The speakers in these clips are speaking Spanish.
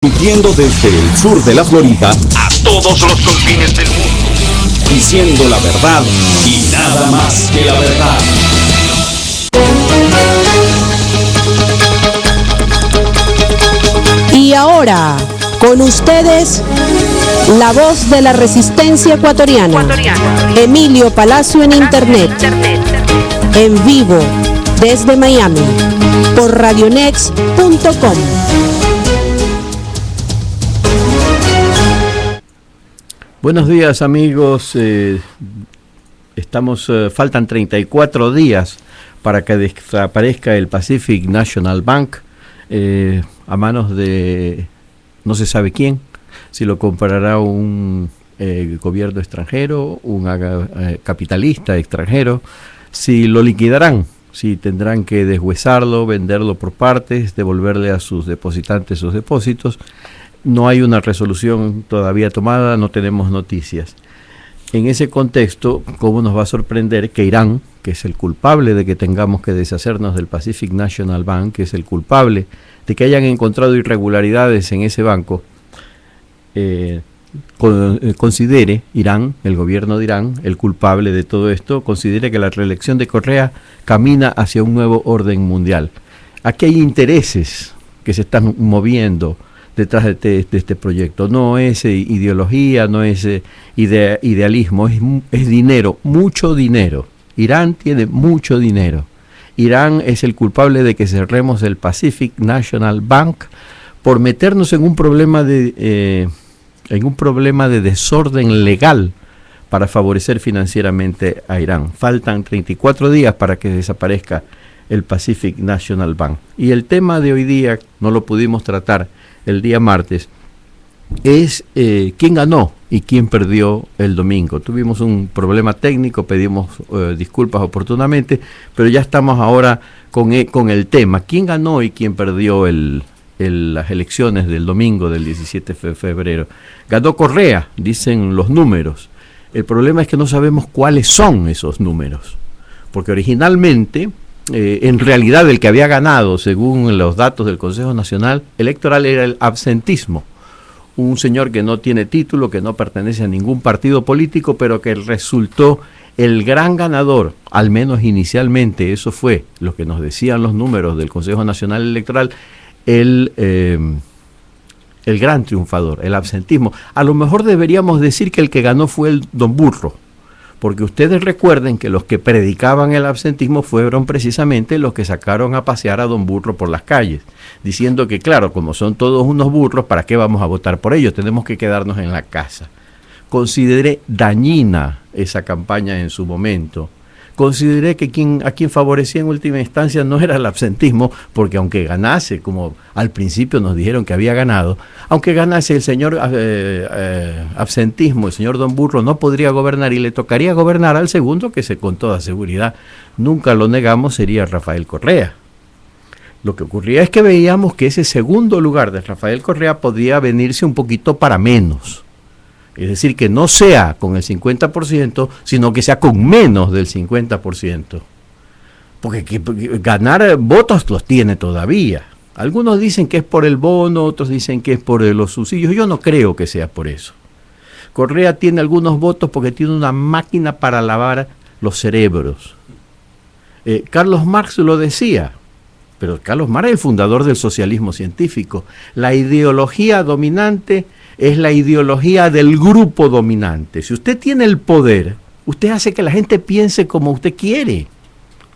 Transmitiendo desde el sur de la Florida a todos los confines del mundo, diciendo la verdad y nada más que la verdad. Y ahora, con ustedes, la voz de la resistencia ecuatoriana, Emilio Palacio en Internet, en vivo desde Miami, por radionex.com. Buenos días, amigos. Faltan 34 días para que desaparezca el Pacific National Bank a manos de no se sabe quién, si lo comprará un gobierno extranjero, un capitalista extranjero, si lo liquidarán, si tendrán que deshuesarlo, venderlo por partes, devolverle a sus depositantes sus depósitos. No hay una resolución todavía tomada, no tenemos noticias. En ese contexto, ¿cómo nos va a sorprender que Irán, que es el culpable de que tengamos que deshacernos del Pacific National Bank, que es el culpable de que hayan encontrado irregularidades en ese banco, considere Irán, el gobierno de Irán, el culpable de todo esto, considere que la reelección de Correa camina hacia un nuevo orden mundial? Aquí hay intereses que se están moviendo detrás de este proyecto. No es ideología, no es idealismo, es dinero, mucho dinero. Irán tiene mucho dinero. Irán es el culpable de que cerremos el Pacific National Bank por meternos en un problema de desorden legal para favorecer financieramente a Irán. Faltan 34 días para que desaparezca el Pacific National Bank. Y el tema de hoy día, no lo pudimos tratar el día martes, es quién ganó y quién perdió el domingo. Tuvimos un problema técnico, pedimos disculpas oportunamente, pero ya estamos ahora con el tema, quién ganó y quién perdió las elecciones del domingo del 17 de febrero. Ganó Correa, dicen los números. El problema es que no sabemos cuáles son esos números, porque originalmente en realidad el que había ganado, según los datos del Consejo Nacional Electoral, era el absentismo. Un señor que no tiene título, que no pertenece a ningún partido político, pero que resultó el gran ganador, al menos inicialmente. Eso fue lo que nos decían los números del Consejo Nacional Electoral, el gran triunfador, el absentismo. A lo mejor deberíamos decir que el que ganó fue el Don Burro, porque ustedes recuerden que los que predicaban el absentismo fueron precisamente los que sacaron a pasear a Don Burro por las calles, diciendo que claro, como son todos unos burros, ¿para qué vamos a votar por ellos? Tenemos que quedarnos en la casa. Consideré dañina esa campaña en su momento. Consideré que a quien favorecía en última instancia no era el absentismo, porque aunque ganase, como al principio nos dijeron que había ganado, aunque ganase el señor absentismo, el señor Don Burro no podría gobernar y le tocaría gobernar al segundo, que con toda seguridad, nunca lo negamos, sería Rafael Correa. Lo que ocurría es que veíamos que ese segundo lugar de Rafael Correa podía venirse un poquito para menos. Es decir, que no sea con el 50%, sino que sea con menos del 50%. Porque ganar votos los tiene todavía. Algunos dicen que es por el bono, otros dicen que es por los subsidios. Yo no creo que sea por eso. Correa tiene algunos votos porque tiene una máquina para lavar los cerebros. Carlos Marx lo decía, pero Carlos Marx es el fundador del socialismo científico. La ideología dominante es la ideología del grupo dominante. Si usted tiene el poder, usted hace que la gente piense como usted quiere.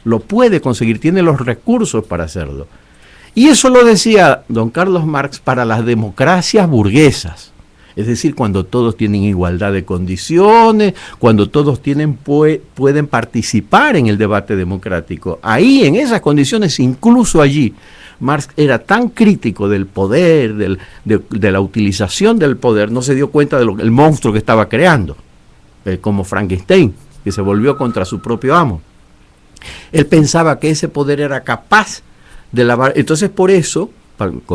Lo puede conseguir, tiene los recursos para hacerlo. Y eso lo decía don Carlos Marx para las democracias burguesas. Es decir, cuando todos tienen igualdad de condiciones, cuando todos pueden participar en el debate democrático. Ahí, en esas condiciones, incluso allí, Marx era tan crítico del poder, de la utilización del poder, no se dio cuenta del monstruo que estaba creando, como Frankenstein, que se volvió contra su propio amo. Él pensaba que ese poder era capaz de lavar, entonces por eso,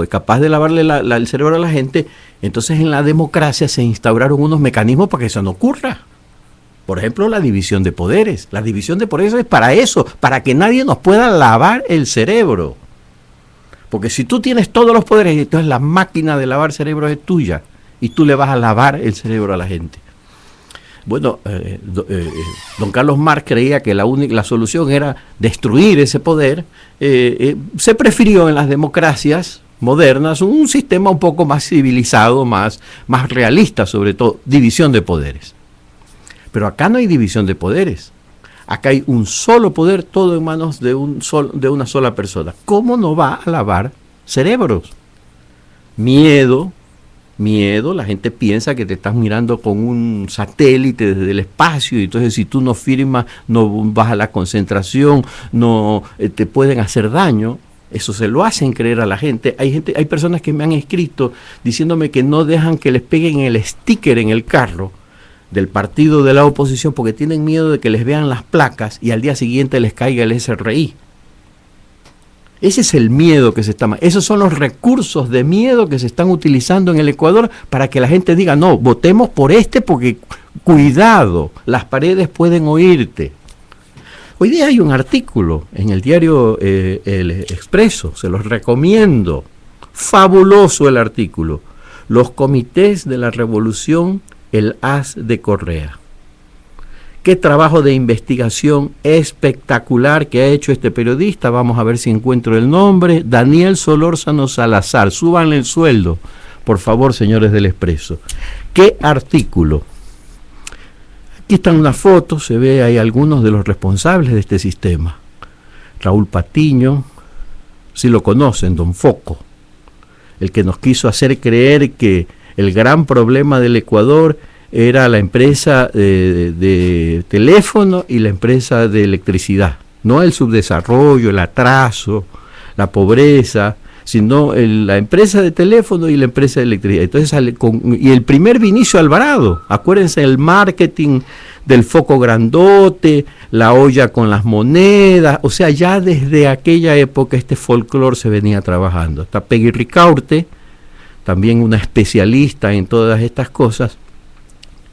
capaz de lavarle el cerebro a la gente, entonces en la democracia se instauraron unos mecanismos para que eso no ocurra. Por ejemplo, la división de poderes. La división de poderes es para eso, para que nadie nos pueda lavar el cerebro. Porque si tú tienes todos los poderes, entonces la máquina de lavar cerebros es tuya y tú le vas a lavar el cerebro a la gente. Bueno, don Carlos Marx creía que la solución era destruir ese poder. Se prefirió en las democracias modernas un sistema un poco más civilizado, más realista, sobre todo, división de poderes. Pero acá no hay división de poderes. Acá hay un solo poder, todo en manos de una sola persona. ¿Cómo no va a lavar cerebros? Miedo, la gente piensa que te estás mirando con un satélite desde el espacio y entonces si tú no firmas, no vas a la concentración, no te pueden hacer daño. Eso se lo hacen creer a la gente. Hay personas que me han escrito diciéndome que no dejan que les peguen el sticker en el carro del partido de la oposición porque tienen miedo de que les vean las placas y al día siguiente les caiga el SRI. Ese es el miedo que se está... Esos son los recursos de miedo que se están utilizando en el Ecuador para que la gente diga, no, votemos por porque cuidado, las paredes pueden oírte. Hoy día hay un artículo en el diario El Expreso, se los recomiendo. Fabuloso el artículo. Los comités de la revolución, el as de Correa. Qué trabajo de investigación espectacular que ha hecho este periodista. Vamos a ver si encuentro el nombre. Daniel Solórzano Salazar. Súbanle el sueldo, por favor, señores del Expreso. ¿Qué artículo? Aquí están unas fotos, se ve ahí algunos de los responsables de este sistema. Raúl Patiño, si lo conocen, Don Foco, el que nos quiso hacer creer que el gran problema del Ecuador era la empresa de teléfono y la empresa de electricidad, no el subdesarrollo, el atraso, la pobreza, sino la empresa de teléfono y la empresa de electricidad. Entonces y el primer Vinicio Alvarado, acuérdense el marketing del foco grandote, la olla con las monedas, o sea, ya desde aquella época este folclore se venía trabajando. Está Peggy Ricaurte, también una especialista en todas estas cosas.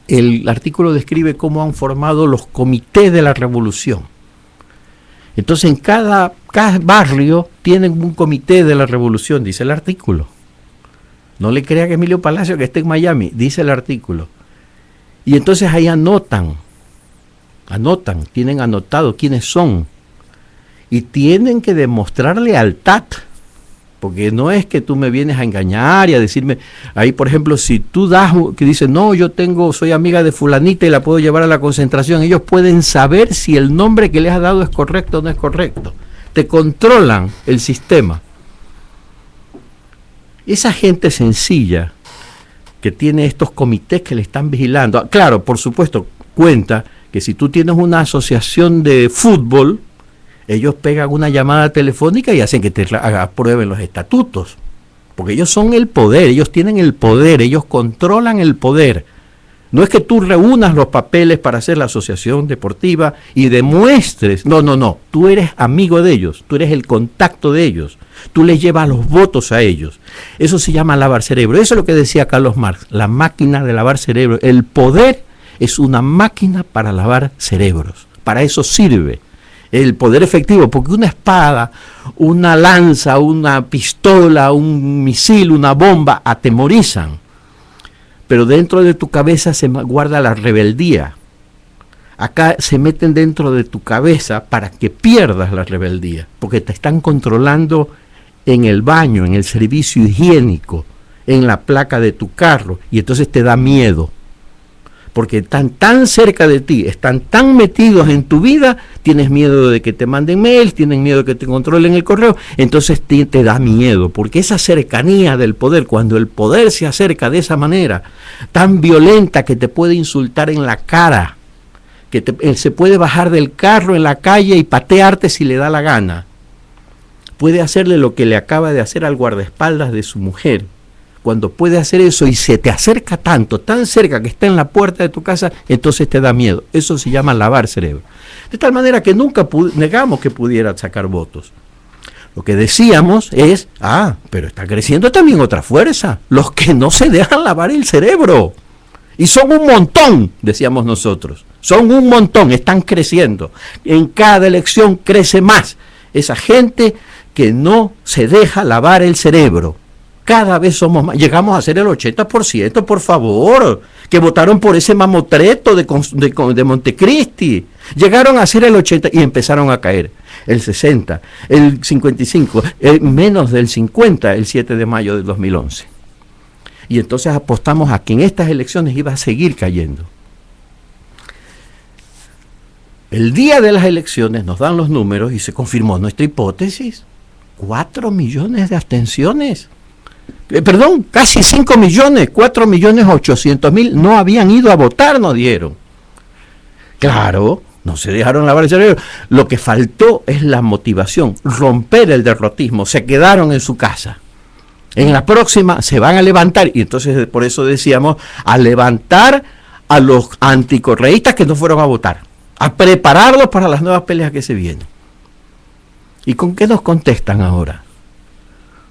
El artículo describe cómo han formado los comités de la revolución. Entonces en cada barrio tienen un comité de la revolución, dice el artículo. No le crea que Emilio Palacio que esté en Miami, dice el artículo. Y entonces ahí anotan, tienen anotado quiénes son. Y tienen que demostrar lealtad. Porque no es que tú me vienes a engañar y a decirme, ahí por ejemplo, si tú que dices, no, soy amiga de fulanita y la puedo llevar a la concentración, ellos pueden saber si el nombre que les has dado es correcto o no es correcto. Te controlan el sistema. Esa gente sencilla que tiene estos comités que le están vigilando, claro, por supuesto, cuenta que si tú tienes una asociación de fútbol, ellos pegan una llamada telefónica y hacen que te aprueben los estatutos. Porque ellos son el poder, ellos tienen el poder, ellos controlan el poder. No es que tú reúnas los papeles para hacer la asociación deportiva y demuestres. No. Tú eres amigo de ellos, tú eres el contacto de ellos. Tú les llevas los votos a ellos. Eso se llama lavar cerebro. Eso es lo que decía Carlos Marx, la máquina de lavar cerebro. El poder es una máquina para lavar cerebros. Para eso sirve. El poder efectivo, porque una espada, una lanza, una pistola, un misil, una bomba atemorizan, pero dentro de tu cabeza se guarda la rebeldía. Acá se meten dentro de tu cabeza para que pierdas la rebeldía, porque te están controlando en el baño, en el servicio higiénico, en la placa de tu carro, y entonces te da miedo. Porque están tan cerca de ti, están tan metidos en tu vida, tienes miedo de que te manden mail, tienes miedo de que te controlen el correo, entonces te da miedo, porque esa cercanía del poder, cuando el poder se acerca de esa manera, tan violenta que te puede insultar en la cara, que se puede bajar del carro en la calle y patearte si le da la gana, puede hacerle lo que le acaba de hacer al guardaespaldas de su mujer. Cuando puede hacer eso y se te acerca tanto, tan cerca que está en la puerta de tu casa, entonces te da miedo. Eso se llama lavar cerebro. De tal manera que nunca negamos que pudiera sacar votos. Lo que decíamos es, pero está creciendo también otra fuerza, los que no se dejan lavar el cerebro. Y son un montón, decíamos nosotros. Son un montón, están creciendo. En cada elección crece más esa gente que no se deja lavar el cerebro. Cada vez somos más, llegamos a ser el 80%, por favor, que votaron por ese mamotreto de Montecristi. Llegaron a ser el 80% y empezaron a caer. El 60%, el 55%, menos del 50% el 7 de mayo del 2011. Y entonces apostamos a que en estas elecciones iba a seguir cayendo. El día de las elecciones nos dan los números y se confirmó nuestra hipótesis. 4 millones de abstenciones. Casi 5 millones, 4.800.000 no habían ido a votar, nos dieron. Claro, no se dejaron lavar el cerebro. Lo que faltó es la motivación, romper el derrotismo. Se quedaron en su casa. En la próxima se van a levantar, y entonces por eso decíamos, a levantar a los anticorreístas que no fueron a votar, a prepararlos para las nuevas peleas que se vienen. ¿Y con qué nos contestan ahora?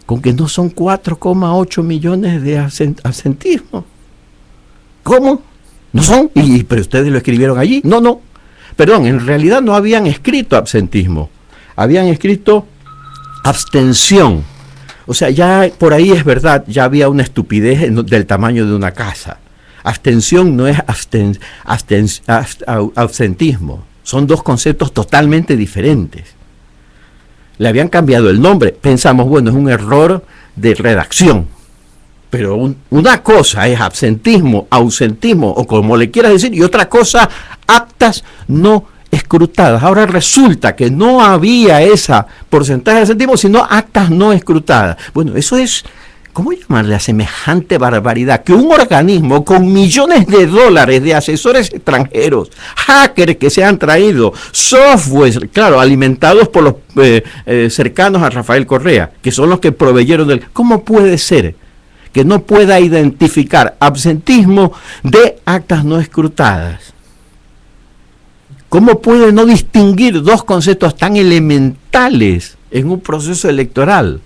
Con que no son 4,8 millones de absentismo. ¿Cómo? ¿No son? Pero ustedes lo escribieron allí. No. Perdón, en realidad no habían escrito absentismo. Habían escrito abstención. O sea, ya por ahí es verdad, ya había una estupidez del tamaño de una casa. Abstención no es absentismo. Son dos conceptos totalmente diferentes. Le habían cambiado el nombre. Pensamos, bueno, es un error de redacción. Pero una cosa es absentismo, ausentismo, o como le quieras decir, y otra cosa, actas no escrutadas. Ahora resulta que no había esa porcentaje de absentismo, sino actas no escrutadas. Bueno, eso es, ¿cómo llamarle a semejante barbaridad? Que un organismo con millones de dólares de asesores extranjeros, hackers que se han traído, software, claro, alimentados por los cercanos a Rafael Correa, que son los que proveyeron del... ¿Cómo puede ser que no pueda identificar absentismo de actas no escrutadas? ¿Cómo puede no distinguir dos conceptos tan elementales en un proceso electoral?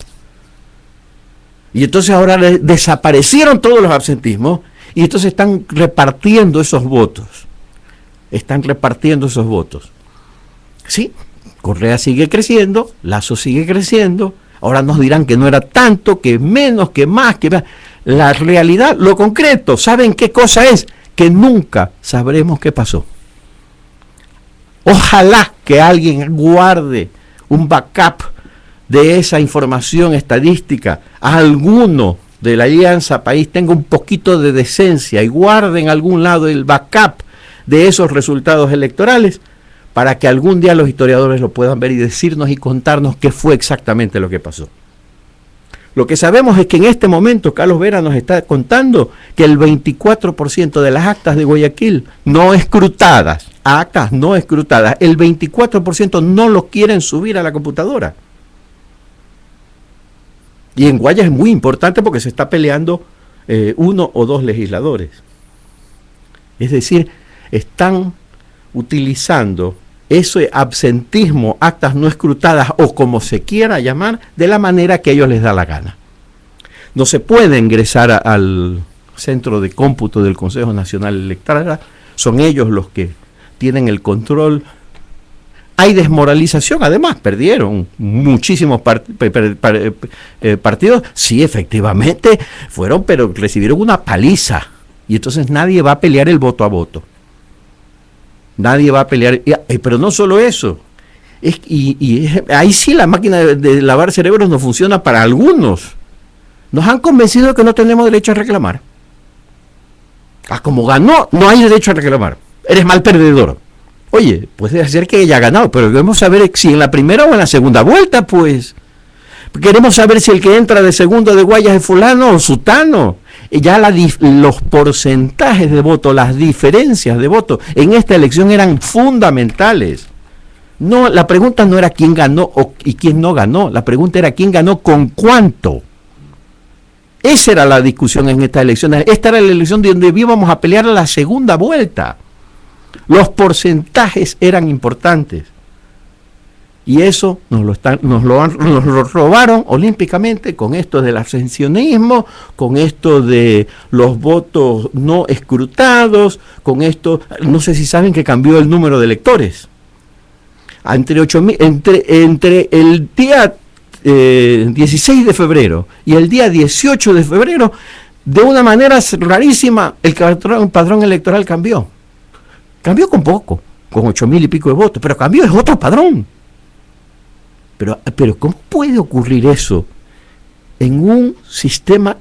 Y entonces ahora desaparecieron todos los absentismos y entonces están repartiendo esos votos. Sí, Correa sigue creciendo, Lasso sigue creciendo. Ahora nos dirán que no era tanto, que menos, que más, que más. La realidad, lo concreto, ¿saben qué cosa es? Que nunca sabremos qué pasó. Ojalá que alguien guarde un backup de esa información estadística. Alguno de la Alianza País tenga un poquito de decencia y guarde en algún lado el backup de esos resultados electorales para que algún día los historiadores lo puedan ver y decirnos y contarnos qué fue exactamente lo que pasó. Lo que sabemos es que en este momento Carlos Vera nos está contando que el 24% de las actas de Guayaquil no escrutadas, actas no escrutadas, el 24% no lo quieren subir a la computadora. Y en Guaya es muy importante porque se está peleando 1 o 2 legisladores. Es decir, están utilizando ese absentismo, actas no escrutadas o como se quiera llamar, de la manera que a ellos les da la gana. No se puede ingresar al centro de cómputo del Consejo Nacional Electoral, son ellos los que tienen el control. Hay desmoralización, además, perdieron muchísimos partidos, sí, efectivamente, fueron, pero recibieron una paliza, y entonces nadie va a pelear el voto a voto. Nadie va a pelear, pero no solo eso, ahí sí la máquina de lavar cerebros no funciona para algunos. Nos han convencido de que no tenemos derecho a reclamar. Como ganó, no hay derecho a reclamar. Eres mal perdedor. Oye, puede ser que haya ganado, pero queremos saber si en la primera o en la segunda vuelta, pues. Queremos saber si el que entra de segundo de Guayas es fulano o sutano. Ya los porcentajes de voto, las diferencias de voto en esta elección eran fundamentales. No, la pregunta no era quién ganó y quién no ganó, la pregunta era quién ganó con cuánto. Esa era la discusión en esta elección. Esta era la elección donde íbamos a pelear a la segunda vuelta. Los porcentajes eran importantes. Y eso nos lo robaron olímpicamente con esto del abstencionismo, con esto de los votos no escrutados, con esto, no sé si saben que cambió el número de electores. Entre el día 16 de febrero y el día 18 de febrero, de una manera rarísima, el padrón electoral cambió. Cambió con poco, con 8,000 y pico de votos, pero cambió, es otro padrón. Pero ¿cómo puede ocurrir eso en un sistema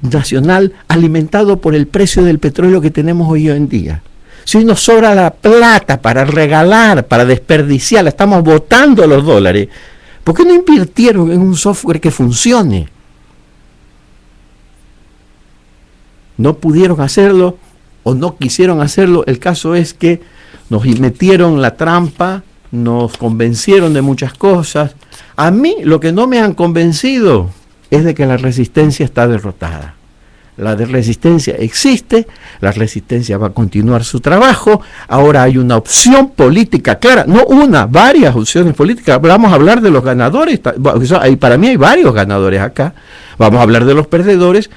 nacional alimentado por el precio del petróleo que tenemos hoy en día? Si hoy nos sobra la plata para regalar, para desperdiciar, estamos botando los dólares, ¿por qué no invirtieron en un software que funcione? No pudieron hacerlo o no quisieron hacerlo. El caso es que nos metieron la trampa, nos convencieron de muchas cosas. A mí lo que no me han convencido es de que la resistencia está derrotada. La resistencia existe, la resistencia va a continuar su trabajo. Ahora hay una opción política clara, no una, varias opciones políticas. Vamos a hablar de los ganadores, para mí hay varios ganadores acá. Vamos a hablar de los perdedores,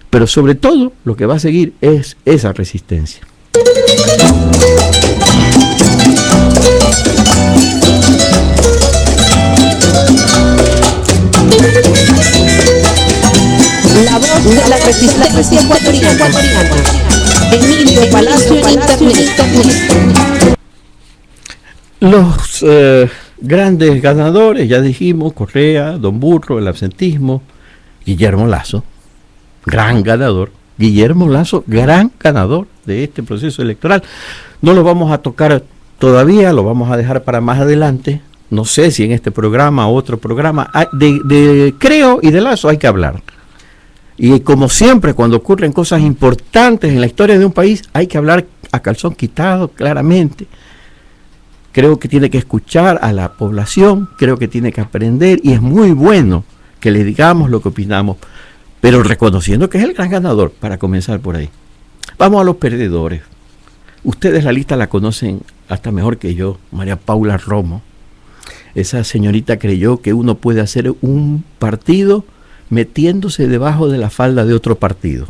pero sobre todo lo que va a seguir es esa resistencia. La voz de la resistencia ecuatoriana. Emilio Palacio en Internet. Los grandes ganadores, ya dijimos, Correa, Don Burro, el absentismo, Guillermo Lasso, gran ganador. Guillermo Lasso, gran ganador de este proceso electoral. No lo vamos a tocar todavía, lo vamos a dejar para más adelante. No sé si en este programa o otro programa. De Creo y de Lasso hay que hablar. Y como siempre, cuando ocurren cosas importantes en la historia de un país, hay que hablar a calzón quitado, claramente. Creo que tiene que escuchar a la población, creo que tiene que aprender, y es muy bueno que le digamos lo que opinamos, pero reconociendo que es el gran ganador, para comenzar por ahí. Vamos a los perdedores. Ustedes la lista la conocen hasta mejor que yo, María Paula Romo. Esa señorita creyó que uno puede hacer un partido metiéndose debajo de la falda de otro partido.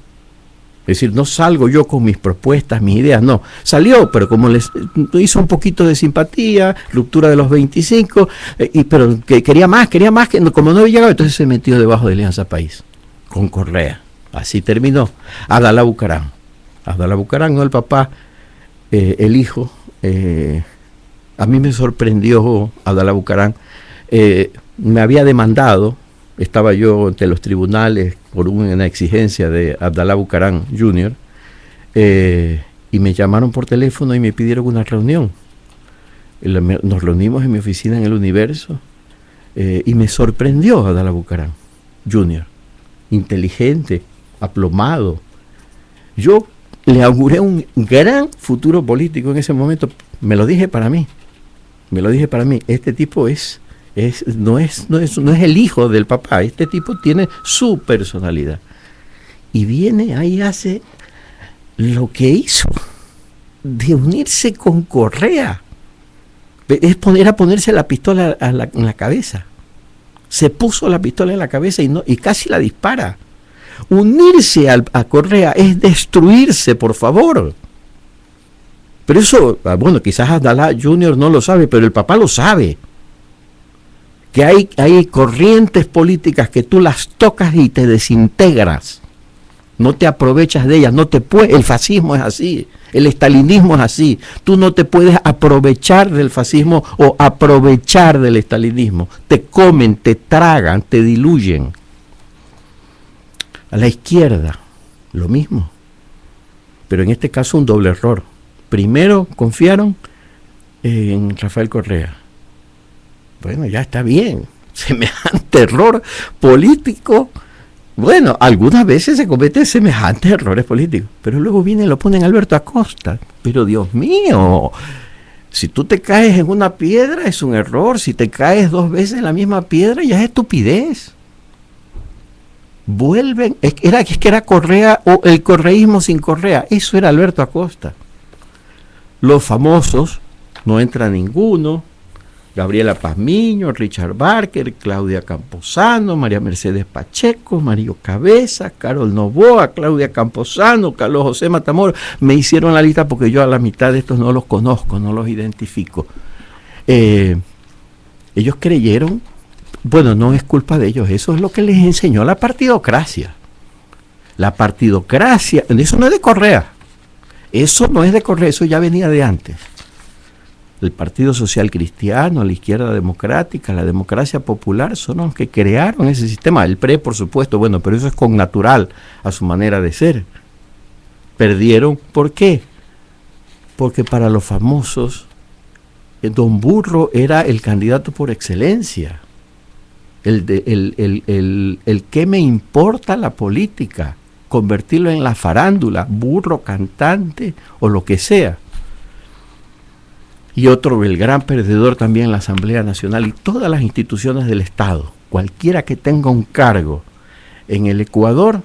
Es decir, no salgo yo con mis propuestas, mis ideas, no. Salió, pero como les hizo un poquito de simpatía, ruptura de los 25, pero que quería más, que como no había llegado, entonces se metió debajo de Alianza País, con Correa. Así terminó. Abdalá Bucaram, no el papá, el hijo. A mí me sorprendió Abdalá Bucaram. Me había demandado. Estaba yo ante los tribunales por una exigencia de Abdalá Bucaram Jr. Y me llamaron por teléfono y me pidieron una reunión. Nos reunimos en mi oficina en El Universo y me sorprendió Abdalá Bucaram Jr. Inteligente, aplomado. Yo le auguré un gran futuro político en ese momento. Me lo dije para mí. Este tipo no es el hijo del papá. Este tipo tiene su personalidad. Y viene ahí, hace lo que hizo de unirse con Correa. Era ponerse la pistola en la cabeza. Se puso la pistola en la cabeza y casi la dispara. Unirse a Correa es destruirse, por favor. Pero eso, bueno, quizás Abdalá Jr. no lo sabe, pero el papá lo sabe. Que hay corrientes políticas que tú las tocas y te desintegras. No te aprovechas de ellas, el fascismo es así, el estalinismo es así. Tú no te puedes aprovechar del fascismo o aprovechar del estalinismo. Te comen, te tragan, te diluyen. A la izquierda, lo mismo. Pero en este caso un doble error. Primero confiaron en Rafael Correa. Bueno, ya está bien. Semejante error político. Bueno, algunas veces se cometen semejantes errores políticos, pero luego viene y lo ponen Alberto Acosta. Pero Dios mío, si tú te caes en una piedra es un error, si te caes 2 veces en la misma piedra ya es estupidez. Vuelven, es que era Correa o el correísmo sin Correa, eso era Alberto Acosta. Los famosos, no entra ninguno. Gabriela Pazmiño, Richard Barker, Claudia Camposano, María Mercedes Pacheco, Mario Cabeza, Carol Novoa, Claudia Camposano, Carlos José Matamoros. Me hicieron la lista porque yo a la mitad de estos no los conozco, no los identifico. Ellos creyeron, bueno, no es culpa de ellos, eso es lo que les enseñó la partidocracia. La partidocracia, eso no es de Correa, eso ya venía de antes. El Partido Social Cristiano, la izquierda democrática, la democracia popular son los que crearon ese sistema. El PRE, por supuesto, bueno, pero eso es connatural a su manera de ser. Perdieron, ¿por qué? Porque para los famosos, Don Burro era el candidato por excelencia. El que me importa la política, convertirlo en la farándula, burro, cantante o lo que sea. Y otro, el gran perdedor también, la Asamblea Nacional y todas las instituciones del Estado, cualquiera que tenga un cargo en el Ecuador,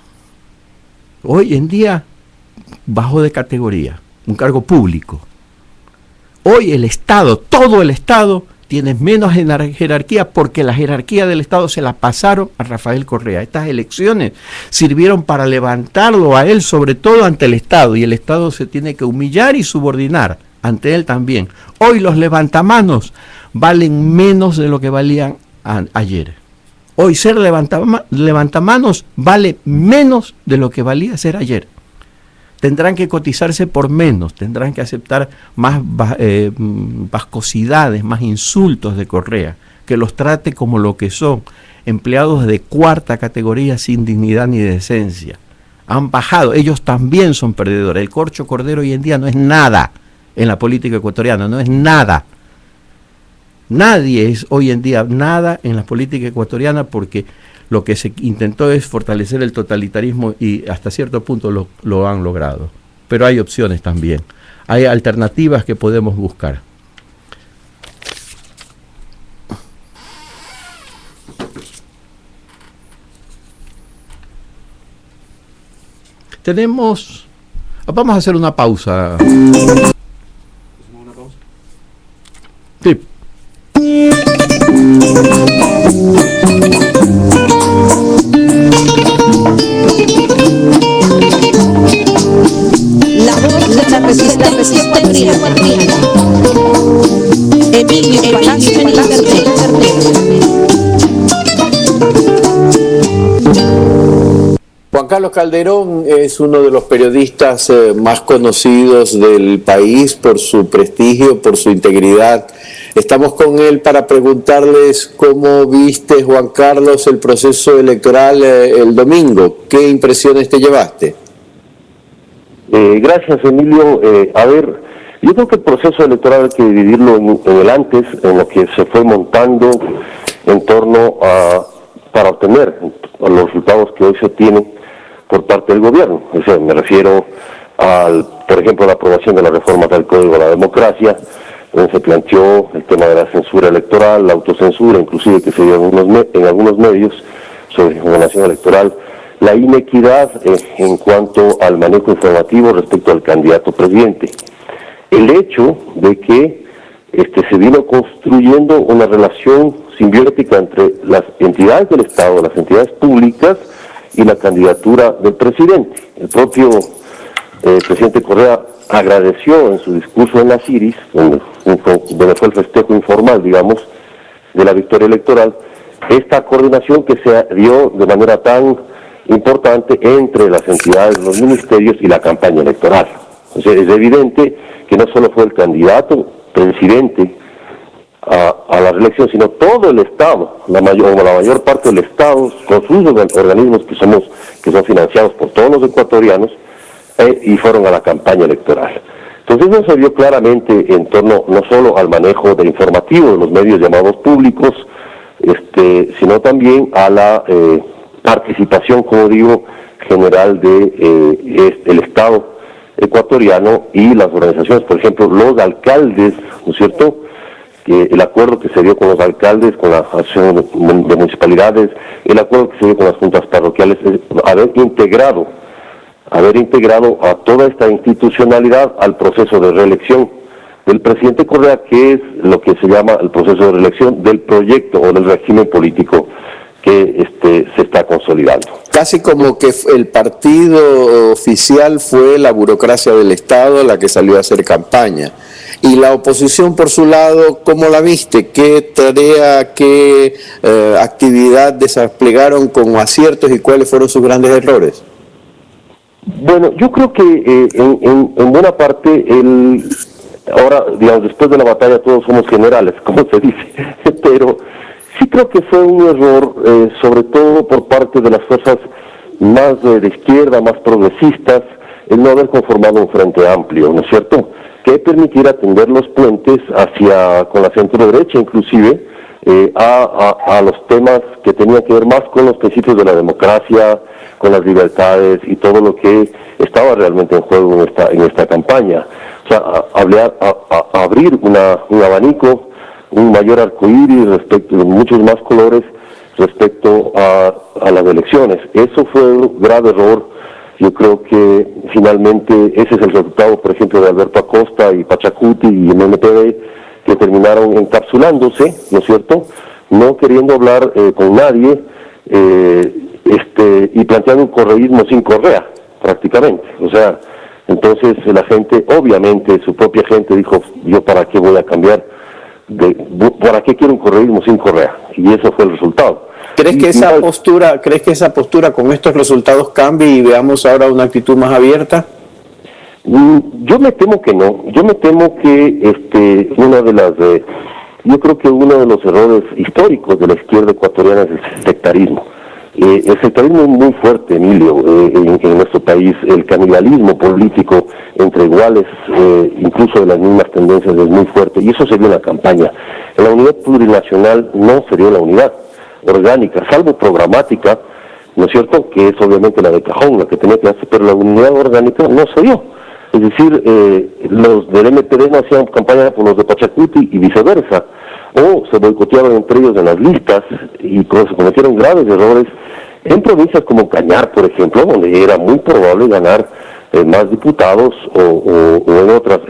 hoy en día bajó de categoría, un cargo público. Hoy el Estado, todo el Estado, tiene menos jerarquía porque la jerarquía del Estado se la pasaron a Rafael Correa. Estas elecciones sirvieron para levantarlo a él, sobre todo ante el Estado, y el Estado se tiene que humillar y subordinar ante él también. Hoy los levantamanos valen menos de lo que valían ayer. Hoy ser levantamanos vale menos de lo que valía ser ayer. Tendrán que cotizarse por menos, tendrán que aceptar más vascosidades, más insultos de Correa, que los trate como lo que son, empleados de cuarta categoría sin dignidad ni decencia. Han bajado, ellos también son perdedores. El corcho cordero hoy en día no es nada en la política ecuatoriana, no es nada. Nadie es hoy en día nada en la política ecuatoriana porque lo que se intentó es fortalecer el totalitarismo y hasta cierto punto lo han logrado. Pero hay opciones también, hay alternativas que podemos buscar. Vamos a hacer una pausa. Sí. La voz de la resistencia ecuatoriana. Emilio Palacio en Internet. Juan Carlos Calderón es uno de los periodistas más conocidos del país por su prestigio, por su integridad. Estamos con él para preguntarles cómo viste, Juan Carlos, el proceso electoral el domingo. ¿Qué impresiones te llevaste? Gracias, Emilio. A ver, yo creo que el proceso electoral hay que dividirlo en el antes, en lo que se fue montando en torno para obtener los resultados que hoy se tienen por parte del gobierno. O sea, me refiero por ejemplo, a la aprobación de la reforma del Código de la Democracia, donde se planteó el tema de la censura electoral, la autocensura, inclusive que se dio en algunos medios sobre información electoral, la inequidad en cuanto al manejo informativo respecto al candidato presidente. El hecho de que se vino construyendo una relación simbiótica entre las entidades del Estado, las entidades públicas y la candidatura del presidente. El propio presidente Correa agradeció en su discurso en las Iris, donde fue el festejo informal, digamos, de la victoria electoral, esta coordinación que se dio de manera tan importante entre las entidades, los ministerios y la campaña electoral. O sea, es evidente que no solo fue el candidato presidente a la reelección, sino todo el Estado, la mayor parte del Estado, con sus organismos que son financiados por todos los ecuatorianos, y fueron a la campaña electoral. Entonces eso se vio claramente en torno no solo al manejo de informativo de los medios llamados públicos, sino también a la participación, como digo, general de el Estado ecuatoriano y las organizaciones, por ejemplo, los alcaldes, ¿no es cierto?, el acuerdo que se dio con los alcaldes, con la asociación de municipalidades, el acuerdo que se dio con las juntas parroquiales, es haber integrado a toda esta institucionalidad al proceso de reelección del presidente Correa, que es lo que se llama el proceso de reelección del proyecto o del régimen político que se está consolidando. Casi como que el partido oficial fue la burocracia del Estado la que salió a hacer campaña. Y la oposición, por su lado, ¿cómo la viste? ¿Qué tarea, qué actividad desplegaron con aciertos y cuáles fueron sus grandes errores? Bueno, yo creo que en buena parte, ahora, digamos, después de la batalla todos somos generales, como se dice, pero sí creo que fue un error, sobre todo por parte de las fuerzas más de izquierda, más progresistas, el no haber conformado un frente amplio, ¿no es cierto?, que permitiera tender los puentes con la centro derecha inclusive, a los temas que tenían que ver más con los principios de la democracia, con las libertades y todo lo que estaba realmente en juego en esta campaña. O sea, abrir un abanico, un mayor arcoíris respecto de muchos más colores respecto a las elecciones. Eso fue un grave error. Yo creo que finalmente ese es el resultado, por ejemplo, de Alberto Acosta y Pachacuti y el MPD, que terminaron encapsulándose, ¿no es cierto?, no queriendo hablar con nadie, y planteando un correísmo sin correa, prácticamente. O sea, entonces la gente, obviamente, su propia gente dijo, yo para qué voy a cambiar, para qué quiero un correísmo sin correa, y eso fue el resultado. ¿Crees que esa postura con estos resultados cambie y veamos ahora una actitud más abierta? Yo me temo que no. Yo me temo que yo creo que uno de los errores históricos de la izquierda ecuatoriana es el sectarismo. El sectarismo es muy fuerte, Emilio, en nuestro país. El canibalismo político entre iguales, incluso de las mismas tendencias, es muy fuerte. Y eso se vio en la campaña. En la unidad plurinacional no se dio la unidad orgánica, salvo programática, ¿no es cierto?, que es obviamente la de cajón, la que tenía que hacer, pero la unidad orgánica no se dio. Es decir, los del MPD no hacían campaña por los de Pachacuti y viceversa, o se boicoteaban entre ellos en las listas y se cometieron graves errores en provincias como Cañar, por ejemplo, donde era muy probable ganar más diputados o en otras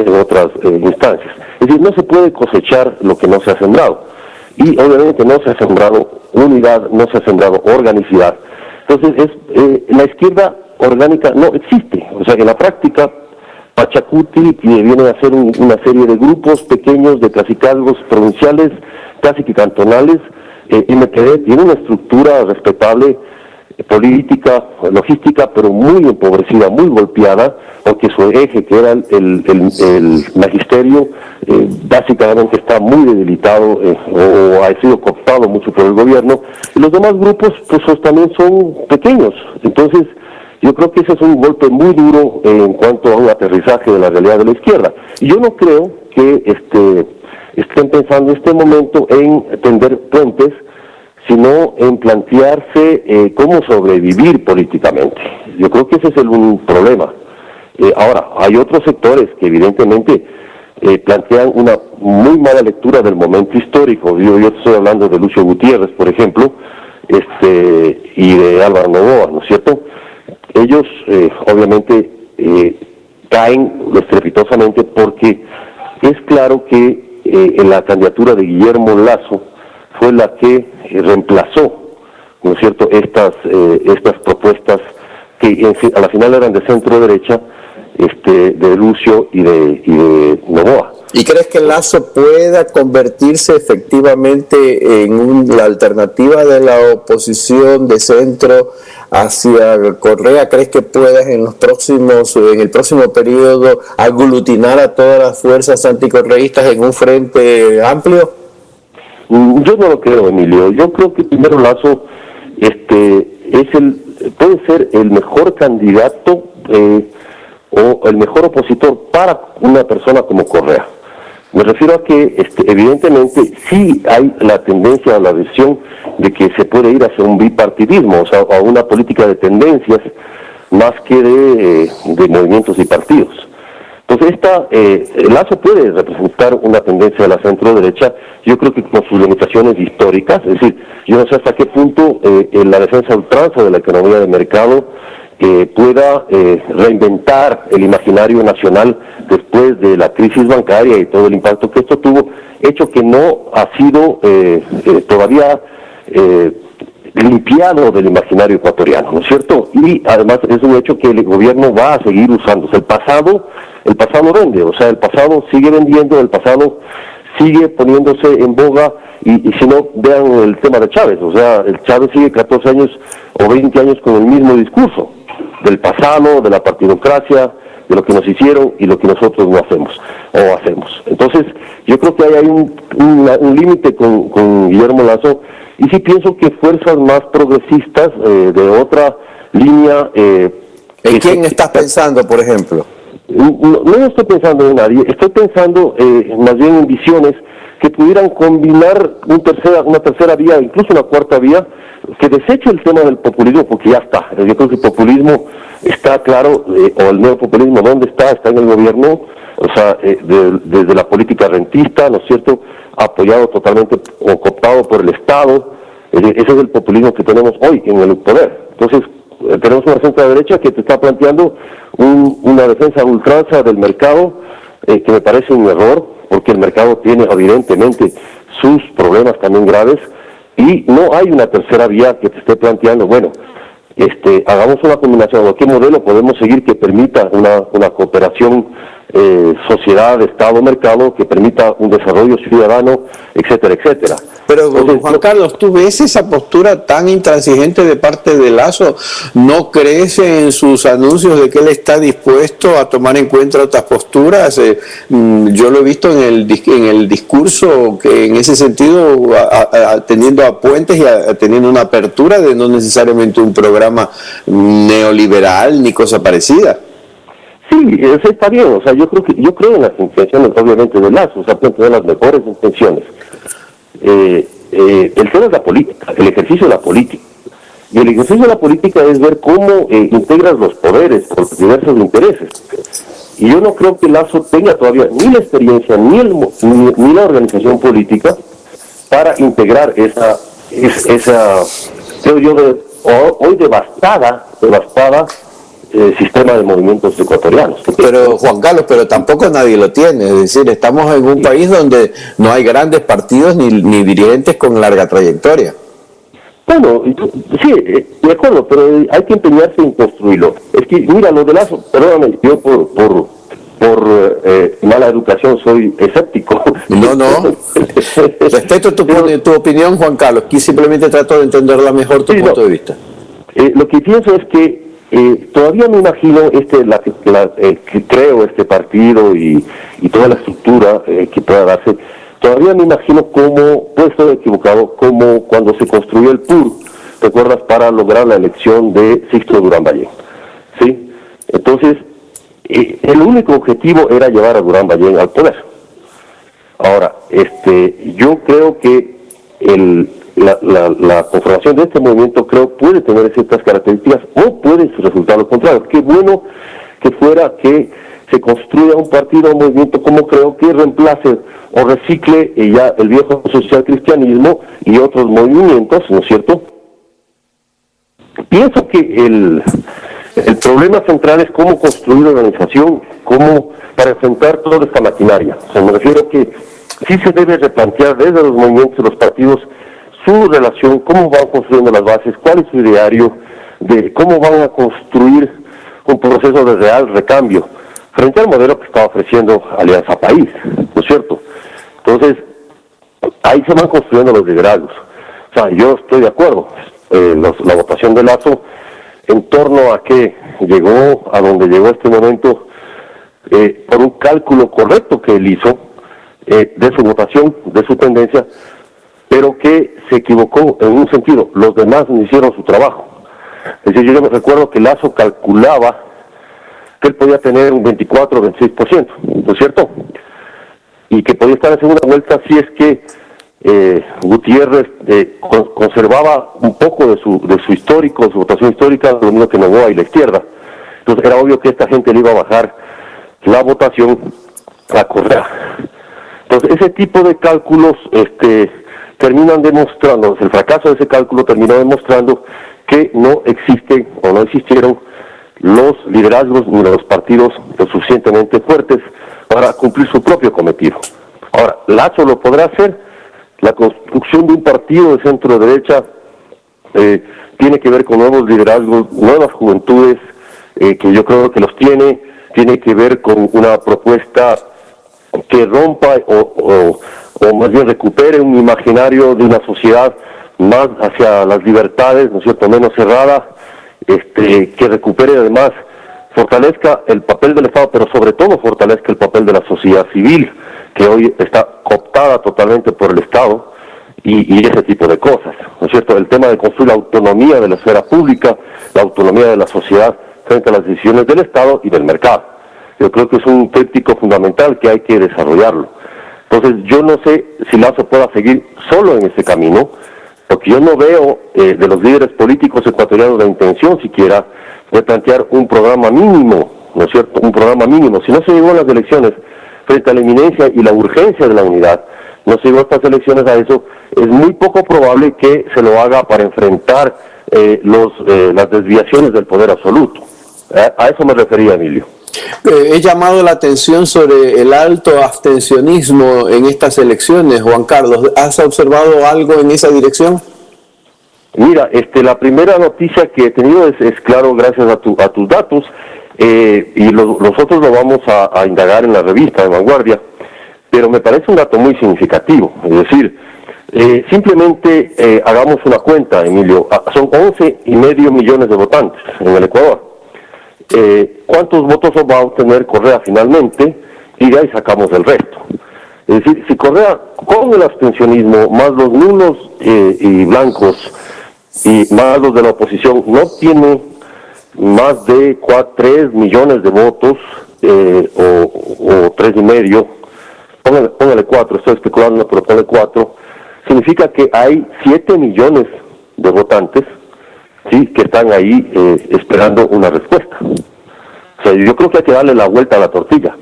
instancias. Es decir, no se puede cosechar lo que no se ha sembrado. Y obviamente no se ha sembrado unidad, no se ha sembrado organicidad. Entonces, la izquierda orgánica no existe. O sea, que en la práctica, Pachacuti viene a ser una serie de grupos pequeños de cacicazgos provinciales, casi que cantonales. MPD tiene una estructura respetable, política, logística, pero muy empobrecida, muy golpeada, porque su eje, que era el magisterio, básicamente está muy debilitado o ha sido cooptado mucho por el gobierno, y los demás grupos pues también son pequeños. Entonces yo creo que ese es un golpe muy duro en cuanto a un aterrizaje de la realidad de la izquierda. Y yo no creo que estén pensando en este momento en tender puentes, sino en plantearse cómo sobrevivir políticamente. Yo creo que ese es un problema. Ahora, hay otros sectores que evidentemente plantean una muy mala lectura del momento histórico. Yo estoy hablando de Lucio Gutiérrez, por ejemplo, y de Álvaro Noboa, ¿no es cierto? Ellos, obviamente, caen estrepitosamente porque es claro que en la candidatura de Guillermo Lasso fue la que reemplazó, ¿no es cierto?, estas propuestas que a la final eran de centro derecha, de Lucio y de Noboa. ¿Y crees que Lasso pueda convertirse efectivamente en la alternativa de la oposición de centro hacia Correa? ¿Crees que pueda en el próximo periodo aglutinar a todas las fuerzas anticorreístas en un frente amplio? Yo no lo creo, Emilio. Yo creo que primero Lasso puede ser el mejor candidato o el mejor opositor para una persona como Correa. Me refiero a que evidentemente sí hay la tendencia a la visión de que se puede ir hacia un bipartidismo, o sea, a una política de tendencias más que de movimientos y partidos. Entonces Lasso puede representar una tendencia de la centro derecha, yo creo que con sus limitaciones históricas, es decir, yo no sé hasta qué punto la defensa a ultranza de la economía de mercado pueda reinventar el imaginario nacional después de la crisis bancaria y todo el impacto que esto tuvo, hecho que no ha sido todavía limpiado del imaginario ecuatoriano, ¿no es cierto? Y además es un hecho que el gobierno va a seguir usando. O sea, el pasado vende, o sea, el pasado sigue vendiendo, el pasado sigue poniéndose en boga, y si no, vean el tema de Chávez, o sea, el Chávez sigue 14 años o 20 años con el mismo discurso, del pasado, de la partidocracia, de lo que nos hicieron y lo que nosotros no hacemos, o hacemos. Entonces, yo creo que hay un límite con Guillermo Lasso, y sí pienso que fuerzas más progresistas, de otra línea... ¿En quién estás pensando, por ejemplo? No estoy pensando en nadie, estoy pensando más bien en visiones que pudieran combinar una tercera vía, incluso una cuarta vía, que deseche el tema del populismo, porque ya está. Yo creo que el populismo está claro, o el neopopulismo, ¿dónde está? Está en el gobierno, o sea, desde la política rentista, ¿no es cierto?, apoyado totalmente o cooptado por el Estado. Ese es el populismo que tenemos hoy en el poder. Entonces, tenemos una centro derecha que te está planteando una defensa a ultranza del mercado, que me parece un error, porque el mercado tiene evidentemente sus problemas también graves, y no hay una tercera vía que te esté planteando, bueno, hagamos una combinación, ¿qué modelo podemos seguir que permita una cooperación sociedad, Estado, mercado, que permita un desarrollo ciudadano, etcétera, etcétera? Pero, Juan Carlos, ¿tú ves esa postura tan intransigente de parte de Lasso? ¿No crees en sus anuncios de que él está dispuesto a tomar en cuenta otras posturas? Yo lo he visto en el discurso, que en ese sentido, teniendo a puentes y teniendo una apertura de no necesariamente un programa neoliberal ni cosa parecida. Sí, eso está bien. O sea, yo creo en las intenciones, obviamente, de Lasso. O sea, pueden tener las mejores intenciones. El tema es la política, el ejercicio de la política. Y el ejercicio de la política es ver cómo integras los poderes por diversos intereses. Y yo no creo que Lasso tenga todavía ni la experiencia ni la organización política para integrar esa creo yo, hoy devastada sistema de movimientos ecuatorianos. Pero, Juan Carlos, pero tampoco nadie lo tiene. Es decir, estamos en un país donde no hay grandes partidos ni dirigentes con larga trayectoria. Bueno, sí, de acuerdo, pero hay que empeñarse en construirlo. Es que, mira, lo de Lasso, perdóname, yo por mala educación soy escéptico. No. Respeto tu opinión, Juan Carlos. Aquí simplemente trato de entenderla mejor tu punto de vista. Lo que pienso es que todavía me imagino que creo este partido y toda la estructura que pueda darse. Todavía me imagino cómo, puede estar equivocado, como cuando se construyó el PUR, ¿te acuerdas?, para lograr la elección de Sixto Durán Ballén, ¿sí? Entonces, el único objetivo era llevar a Durán Ballén al poder. Ahora, yo creo que la conformación de este movimiento puede tener ciertas características o puede resultar lo contrario. Qué bueno que fuera que se construya un partido, un movimiento, como creo que reemplace o recicle ya el viejo social cristianismo y otros movimientos, ¿no es cierto? Pienso que el problema central es cómo construir una organización, cómo para enfrentar toda esta maquinaria. O sea, me refiero que sí se debe replantear desde los movimientos de los partidos su relación, cómo van construyendo las bases, cuál es su ideario, de cómo van a construir un proceso de real recambio frente al modelo que está ofreciendo Alianza País, ¿no es cierto? Entonces, ahí se van construyendo los liderazgos. O sea, yo estoy de acuerdo. La votación de Lasso, en torno a que llegó a donde llegó este momento, por un cálculo correcto que él hizo, de su votación, de su tendencia, pero que se equivocó en un sentido. Los demás no hicieron su trabajo. Es decir, yo me recuerdo que Lasso calculaba que él podía tener un 24 o 26%, ¿no es cierto? Y que podía estar en segunda vuelta si es que Gutiérrez conservaba un poco de su histórico, su votación histórica, lo mismo que Noboa y la izquierda. Entonces era obvio que esta gente le iba a bajar la votación a Correa. Entonces ese tipo de cálculos terminan demostrando, el fracaso de ese cálculo terminó demostrando que no existen o no existieron los liderazgos ni los partidos lo suficientemente fuertes para cumplir su propio cometido. Ahora, Lasso lo podrá hacer. La construcción de un partido de centro derecha tiene que ver con nuevos liderazgos, nuevas juventudes, que yo creo que los tiene que ver con una propuesta que rompa o más bien recupere un imaginario de una sociedad más hacia las libertades, ¿no es cierto?, menos cerrada, que recupere además, fortalezca el papel del Estado, pero sobre todo fortalezca el papel de la sociedad civil, que hoy está cooptada totalmente por el Estado, y ese tipo de cosas, ¿no es cierto? El tema de construir la autonomía de la esfera pública, la autonomía de la sociedad frente a las decisiones del Estado y del mercado. Yo creo que es un tríptico fundamental que hay que desarrollarlo. Entonces, yo no sé si Lazo pueda seguir solo en ese camino, porque yo no veo de los líderes políticos ecuatorianos la intención siquiera de plantear un programa mínimo, ¿no es cierto? Un programa mínimo. Si no se llegó a las elecciones frente a la inminencia y la urgencia de la unidad, no se llegó a estas elecciones a eso, es muy poco probable que se lo haga para enfrentar las desviaciones del poder absoluto. A eso me refería, Emilio. He llamado la atención sobre el alto abstencionismo en estas elecciones, Juan Carlos. ¿Has observado algo en esa dirección? Mira, la primera noticia que he tenido es claro, gracias a tus datos, y nosotros lo vamos a indagar en la revista de Vanguardia, pero me parece un dato muy significativo. Es decir, simplemente hagamos una cuenta, Emilio, son 11,5 millones de votantes en el Ecuador. ¿Cuántos votos va a obtener Correa finalmente? Y de ahí sacamos el resto. Es decir, si Correa, con el abstencionismo, más los nulos y blancos, y más los de la oposición, no tiene más de 3 millones de votos, o 3,5, póngale 4, estoy especulando, pero póngale 4, significa que hay 7 millones de votantes, sí, que están ahí esperando una respuesta. O sea, yo creo que hay que darle la vuelta a la tortilla.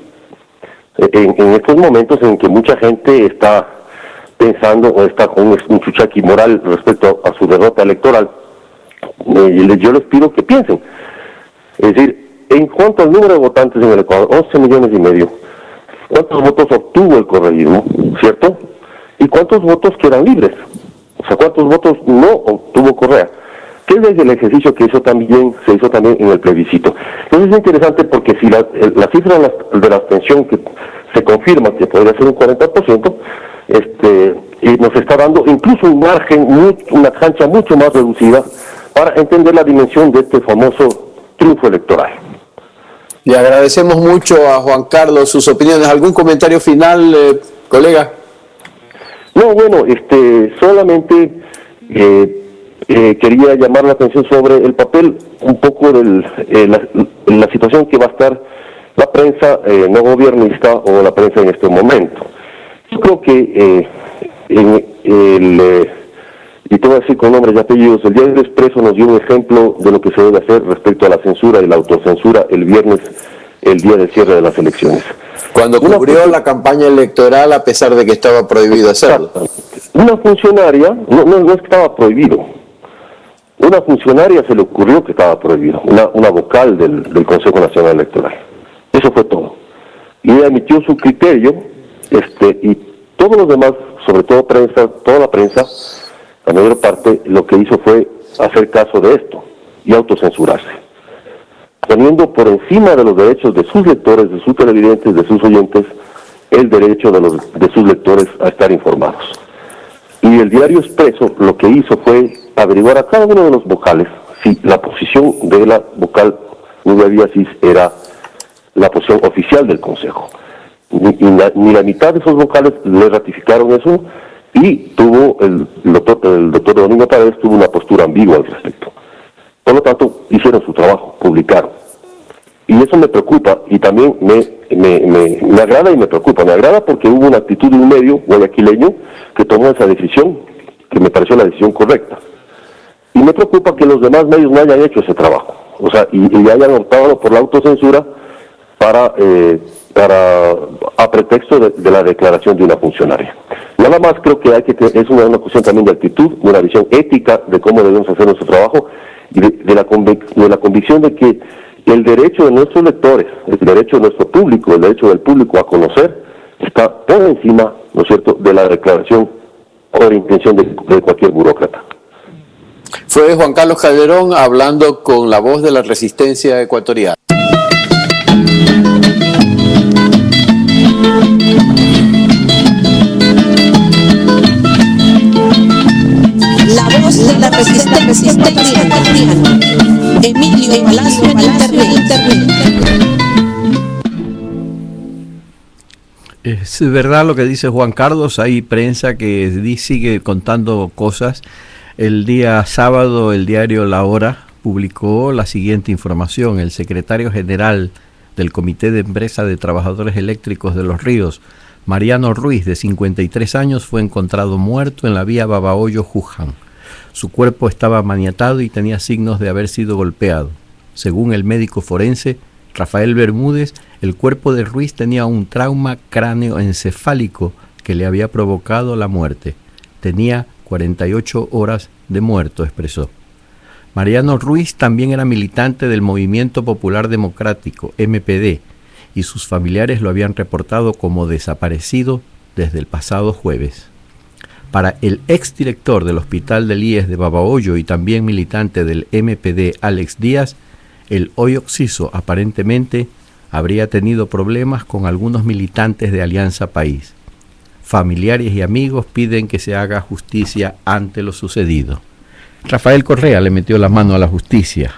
En estos momentos en que mucha gente está pensando o está con un chuchaqui moral respecto a su derrota electoral, yo les pido que piensen. Es decir, en cuanto al número de votantes en el Ecuador, 11,5 millones, ¿cuántos votos obtuvo el correísmo, cierto? ¿Y cuántos votos quedan libres? O sea, ¿cuántos votos no obtuvo Correa? Que es el ejercicio que se hizo también en el plebiscito. Entonces es interesante porque si la cifra de la abstención que se confirma que podría ser un 40%, y nos está dando incluso un margen, una cancha mucho más reducida para entender la dimensión de este famoso triunfo electoral. Le agradecemos mucho a Juan Carlos sus opiniones. ¿Algún comentario final, colega? No, bueno, solamente quería llamar la atención sobre el papel un poco de la situación que va a estar la prensa no gobernista o la prensa en este momento. Yo creo que y te voy a decir con nombres y apellidos, el Diario Expreso nos dio un ejemplo de lo que se debe hacer respecto a la censura y la autocensura el viernes, el día del cierre de las elecciones. Cuando cubrió la campaña electoral a pesar de que estaba prohibido hacerlo. Una funcionaria, no es que estaba prohibido, una funcionaria se le ocurrió que estaba prohibido, una vocal del Consejo Nacional Electoral. Eso fue todo. Y ella emitió su criterio, y todos los demás, sobre todo prensa, toda la prensa, la mayor parte, lo que hizo fue hacer caso de esto y autocensurarse, poniendo por encima de los derechos de sus lectores, de sus televidentes, de sus oyentes, el derecho de sus lectores a estar informados. Y el Diario Expreso lo que hizo fue averiguar a cada uno de los vocales si la posición de la vocal Nubia Díaz era la posición oficial del Consejo. Ni la mitad de esos vocales le ratificaron eso, y tuvo el doctor Domingo Paredes tuvo una postura ambigua al respecto. Por lo tanto, hicieron su trabajo, publicaron. Y eso me preocupa, y también me agrada y me preocupa. Me agrada porque hubo una actitud de un medio guayaquileño que tomó esa decisión, que me pareció la decisión correcta. Y me preocupa que los demás medios no hayan hecho ese trabajo, o sea, y hayan optado por la autocensura a pretexto de la declaración de una funcionaria. Nada más creo que es una cuestión también de actitud, de una visión ética de cómo debemos hacer nuestro trabajo, y de la convicción de que el derecho de nuestros lectores, el derecho de nuestro público, el derecho del público a conocer, está por encima, ¿no es cierto?, de la declaración o de la intención de cualquier burócrata. Fue Juan Carlos Calderón hablando con la voz de la resistencia ecuatoriana. La voz de la resistencia ecuatoriana. Emilio Palacio en Internet. Es verdad lo que dice Juan Carlos, hay prensa que sigue contando cosas. El día sábado el diario La Hora publicó la siguiente información. El secretario general del Comité de Empresa de Trabajadores Eléctricos de Los Ríos, Mariano Ruiz, de 53 años, fue encontrado muerto en la vía Babahoyo-Juján. Su cuerpo estaba maniatado y tenía signos de haber sido golpeado. Según el médico forense Rafael Bermúdez, el cuerpo de Ruiz tenía un trauma cráneoencefálico que le había provocado la muerte. Tenía 48 horas de muerto, expresó. Mariano Ruiz también era militante del Movimiento Popular Democrático, MPD, y sus familiares lo habían reportado como desaparecido desde el pasado jueves. Para el exdirector del Hospital del IES de Babahoyo y también militante del MPD, Alex Díaz, el hoy occiso aparentemente habría tenido problemas con algunos militantes de Alianza País. Familiares y amigos piden que se haga justicia ante lo sucedido. Rafael Correa le metió la mano a la justicia.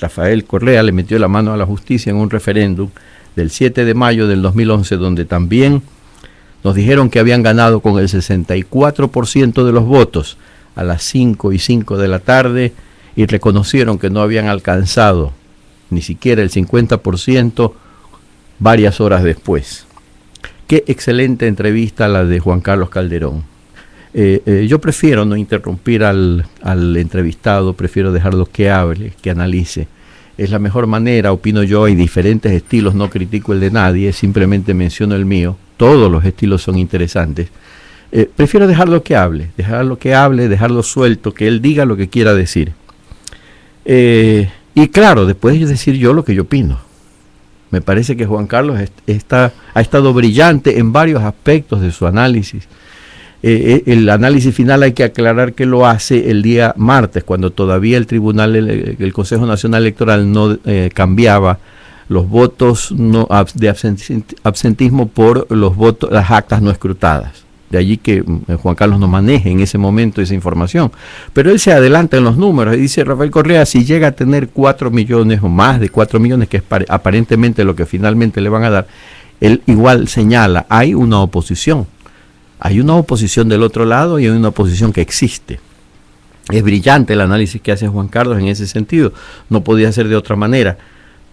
Rafael Correa le metió la mano a la justicia en un referéndum del 7 de mayo del 2011, donde también nos dijeron que habían ganado con el 64% de los votos a las 5:05 de la tarde y reconocieron que no habían alcanzado ni siquiera el 50% varias horas después. Qué excelente entrevista la de Juan Carlos Calderón. Yo prefiero no interrumpir al entrevistado, prefiero dejarlo que hable, que analice. Es la mejor manera, opino yo, hay diferentes estilos, no critico el de nadie, simplemente menciono el mío. Todos los estilos son interesantes. Prefiero dejarlo que hable, dejarlo suelto, que él diga lo que quiera decir. Y claro, después de decir yo lo que yo opino. Me parece que Juan Carlos ha estado brillante en varios aspectos de su análisis. El análisis final hay que aclarar que lo hace el día martes, cuando todavía el Consejo Nacional Electoral no cambiaba los votos de absentismo por los votos, las actas no escrutadas. De allí que Juan Carlos no maneje en ese momento esa información. Pero él se adelanta en los números y dice: Rafael Correa, si llega a tener 4 millones o más de 4 millones, que es aparentemente lo que finalmente le van a dar, él igual señala, hay una oposición. Hay una oposición del otro lado y hay una oposición que existe. Es brillante el análisis que hace Juan Carlos en ese sentido. No podía ser de otra manera.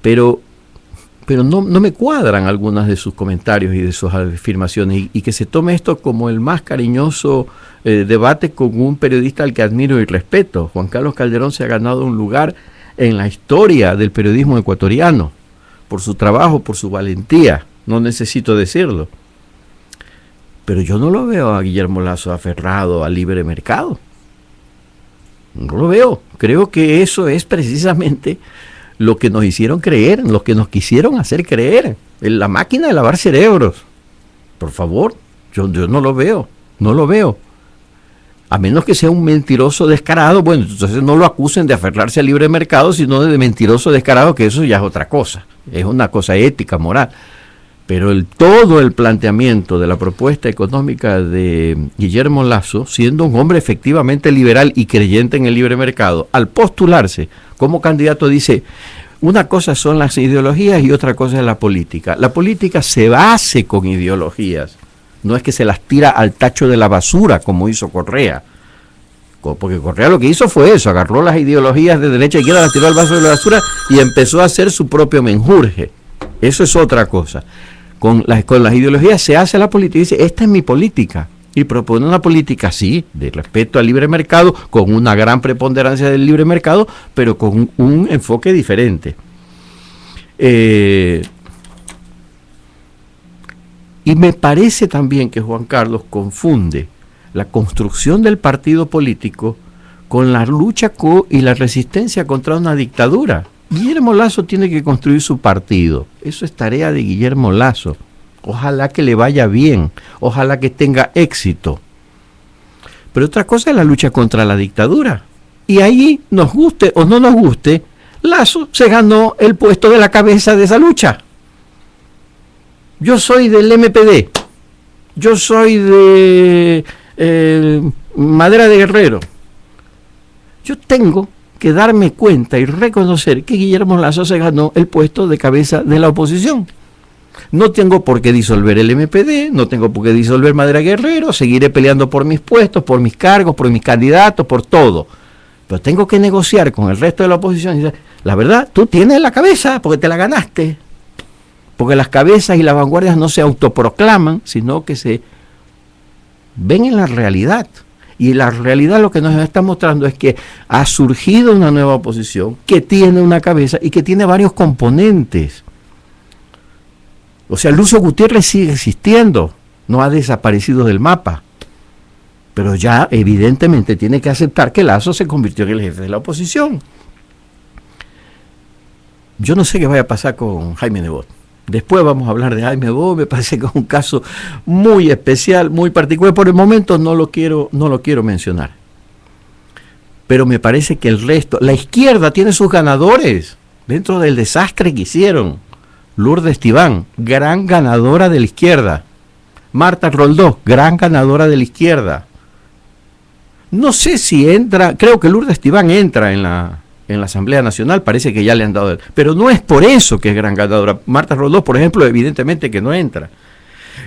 Pero no me cuadran algunas de sus comentarios y de sus afirmaciones, y que se tome esto como el más cariñoso debate con un periodista al que admiro y respeto. Juan Carlos Calderón se ha ganado un lugar en la historia del periodismo ecuatoriano, por su trabajo, por su valentía, no necesito decirlo. Pero yo no lo veo a Guillermo Lasso aferrado al libre mercado. No lo veo. Creo que eso es precisamente lo que nos hicieron creer, lo que nos quisieron hacer creer, en la máquina de lavar cerebros. Por favor, yo no lo veo, a menos que sea un mentiroso descarado. Bueno, entonces no lo acusen de aferrarse al libre mercado, sino de mentiroso descarado, que eso ya es otra cosa, es una cosa ética, moral. Pero todo el planteamiento de la propuesta económica de Guillermo Lasso, siendo un hombre efectivamente liberal y creyente en el libre mercado, al postularse como candidato dice, una cosa son las ideologías y otra cosa es la política. La política se hace con ideologías, no es que se las tira al tacho de la basura como hizo Correa. Porque Correa lo que hizo fue eso, agarró las ideologías de derecha y izquierda, las tiró al vaso de la basura y empezó a hacer su propio menjurje. Eso es otra cosa. Con las ideologías se hace la política y dice, esta es mi política. Y propone una política, sí, de respeto al libre mercado, con una gran preponderancia del libre mercado, pero con un enfoque diferente. Y me parece también que Juan Carlos confunde la construcción del partido político con la lucha y la resistencia contra una dictadura. Guillermo Lasso tiene que construir su partido. Eso es tarea de Guillermo Lasso. Ojalá que le vaya bien, ojalá que tenga éxito. Pero otra cosa es la lucha contra la dictadura. Y ahí, nos guste o no nos guste, Lasso se ganó el puesto de la cabeza de esa lucha. Yo soy del MPD, yo soy de Madera de Guerrero. Yo tengo que darme cuenta y reconocer que Guillermo Lasso se ganó el puesto de cabeza de la oposición. No tengo por qué disolver el MPD, no tengo por qué disolver Madera Guerrero, seguiré peleando por mis puestos, por mis cargos, por mis candidatos, por todo. Pero tengo que negociar con el resto de la oposición y decir, la verdad, tú tienes la cabeza porque te la ganaste. Porque las cabezas y las vanguardias no se autoproclaman, sino que se ven en la realidad. Y la realidad lo que nos está mostrando es que ha surgido una nueva oposición que tiene una cabeza y que tiene varios componentes. O sea, Lucio Gutiérrez sigue existiendo, no ha desaparecido del mapa. Pero ya evidentemente tiene que aceptar que Lasso se convirtió en el jefe de la oposición. Yo no sé qué vaya a pasar con Jaime Nebot. Después vamos a hablar de Jaime Nebot, me parece que es un caso muy especial, muy particular. Por el momento no lo quiero mencionar. Pero me parece que el resto, la izquierda tiene sus ganadores dentro del desastre que hicieron. Lourdes Esteban, gran ganadora de la izquierda. Marta Roldós, gran ganadora de la izquierda. No sé si entra, creo que Lourdes Esteban entra en la Asamblea Nacional, parece que ya le han dado, pero no es por eso que es gran ganadora. Marta Roldós, por ejemplo, evidentemente que no entra.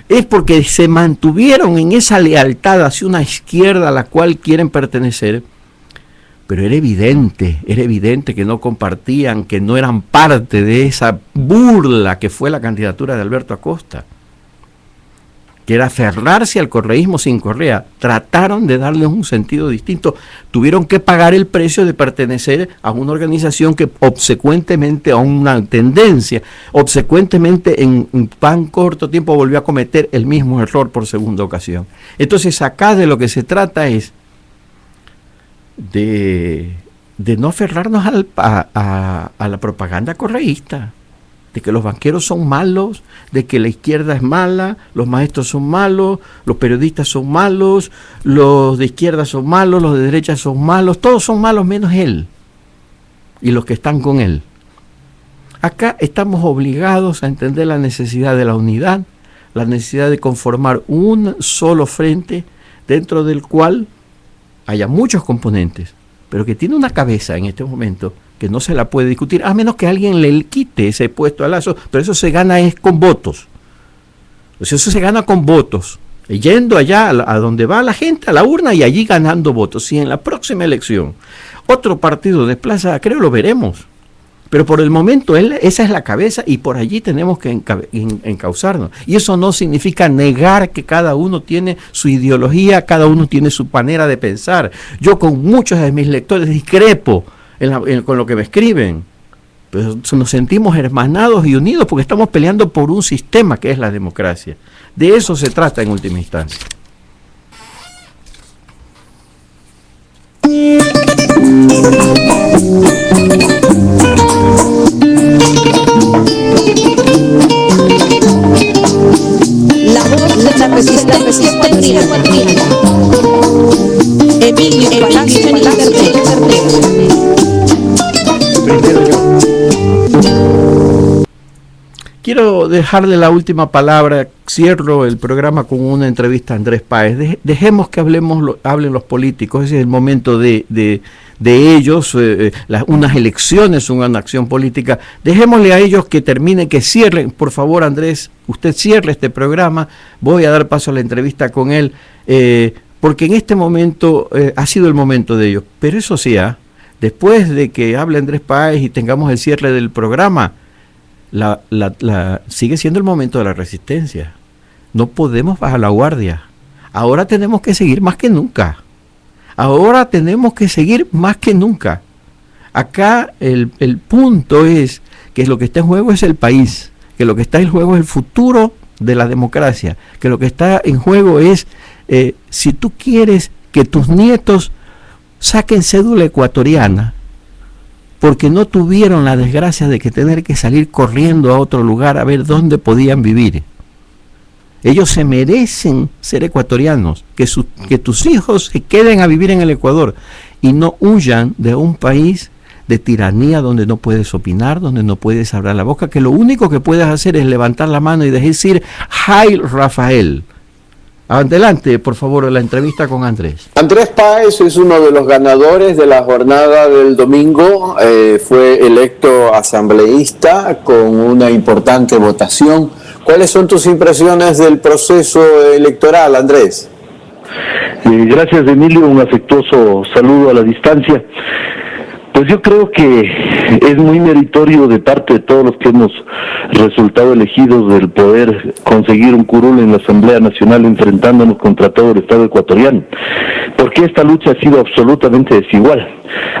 Es porque se mantuvieron en esa lealtad hacia una izquierda a la cual quieren pertenecer, pero era evidente que no compartían, que no eran parte de esa burla que fue la candidatura de Alberto Acosta, que era aferrarse al correísmo sin Correa. Trataron de darle un sentido distinto, tuvieron que pagar el precio de pertenecer a una organización que obsecuentemente, a una tendencia, obsecuentemente en tan corto tiempo volvió a cometer el mismo error por segunda ocasión. Entonces acá de lo que se trata es de no aferrarnos a la propaganda correísta, de que los banqueros son malos, de que la izquierda es mala, los maestros son malos, los periodistas son malos, los de izquierda son malos, los de derecha son malos, todos son malos menos él y los que están con él. Acá estamos obligados a entender la necesidad de la unidad, la necesidad de conformar un solo frente dentro del cual haya muchos componentes, pero que tiene una cabeza en este momento que no se la puede discutir, a menos que alguien le quite ese puesto a Lasso, pero eso se gana es con votos. O sea, eso se gana con votos, yendo allá a donde va la gente, a la urna, y allí ganando votos. Si en la próxima elección otro partido desplaza, creo lo veremos. Pero por el momento esa es la cabeza y por allí tenemos que encauzarnos. Y eso no significa negar que cada uno tiene su ideología, cada uno tiene su manera de pensar. Yo con muchos de mis lectores discrepo con lo que me escriben, pero nos sentimos hermanados y unidos porque estamos peleando por un sistema que es la democracia. De eso se trata en última instancia. La voz de la resistencia ecuatoriana. Emilio Palacio Quiero dejarle la última palabra. Cierro el programa con una entrevista a Andrés Páez. Dejemos que hablen los políticos. Ese es el momento de ellos. Unas elecciones son una acción política. Dejémosle a ellos que terminen, que cierren. Por favor, Andrés, usted cierre este programa. Voy a dar paso a la entrevista con él, porque en este momento ha sido el momento de ellos. Pero eso sí, después de que hable Andrés Páez y tengamos el cierre del programa, sigue siendo el momento de la resistencia. No podemos bajar la guardia. Ahora tenemos que seguir más que nunca. Ahora tenemos que seguir más que nunca. Acá el punto es que lo que está en juego es el país, que lo que está en juego es el futuro de la democracia, que lo que está en juego es si tú quieres que tus nietos saquen cédula ecuatoriana, porque no tuvieron la desgracia de que tener que salir corriendo a otro lugar a ver dónde podían vivir. Ellos se merecen ser ecuatorianos, que tus hijos se queden a vivir en el Ecuador y no huyan de un país de tiranía donde no puedes opinar, donde no puedes abrir la boca, que lo único que puedes hacer es levantar la mano y decir Hail Rafael. Adelante, por favor, la entrevista con Andrés. Andrés Páez es uno de los ganadores de la jornada del domingo, fue electo asambleísta con una importante votación. ¿Cuáles son tus impresiones del proceso electoral, Andrés? Gracias, Emilio, un afectuoso saludo a la distancia. Pues yo creo que es muy meritorio de parte de todos los que hemos resultado elegidos del poder conseguir un curul en la Asamblea Nacional enfrentándonos contra todo el Estado ecuatoriano, porque esta lucha ha sido absolutamente desigual.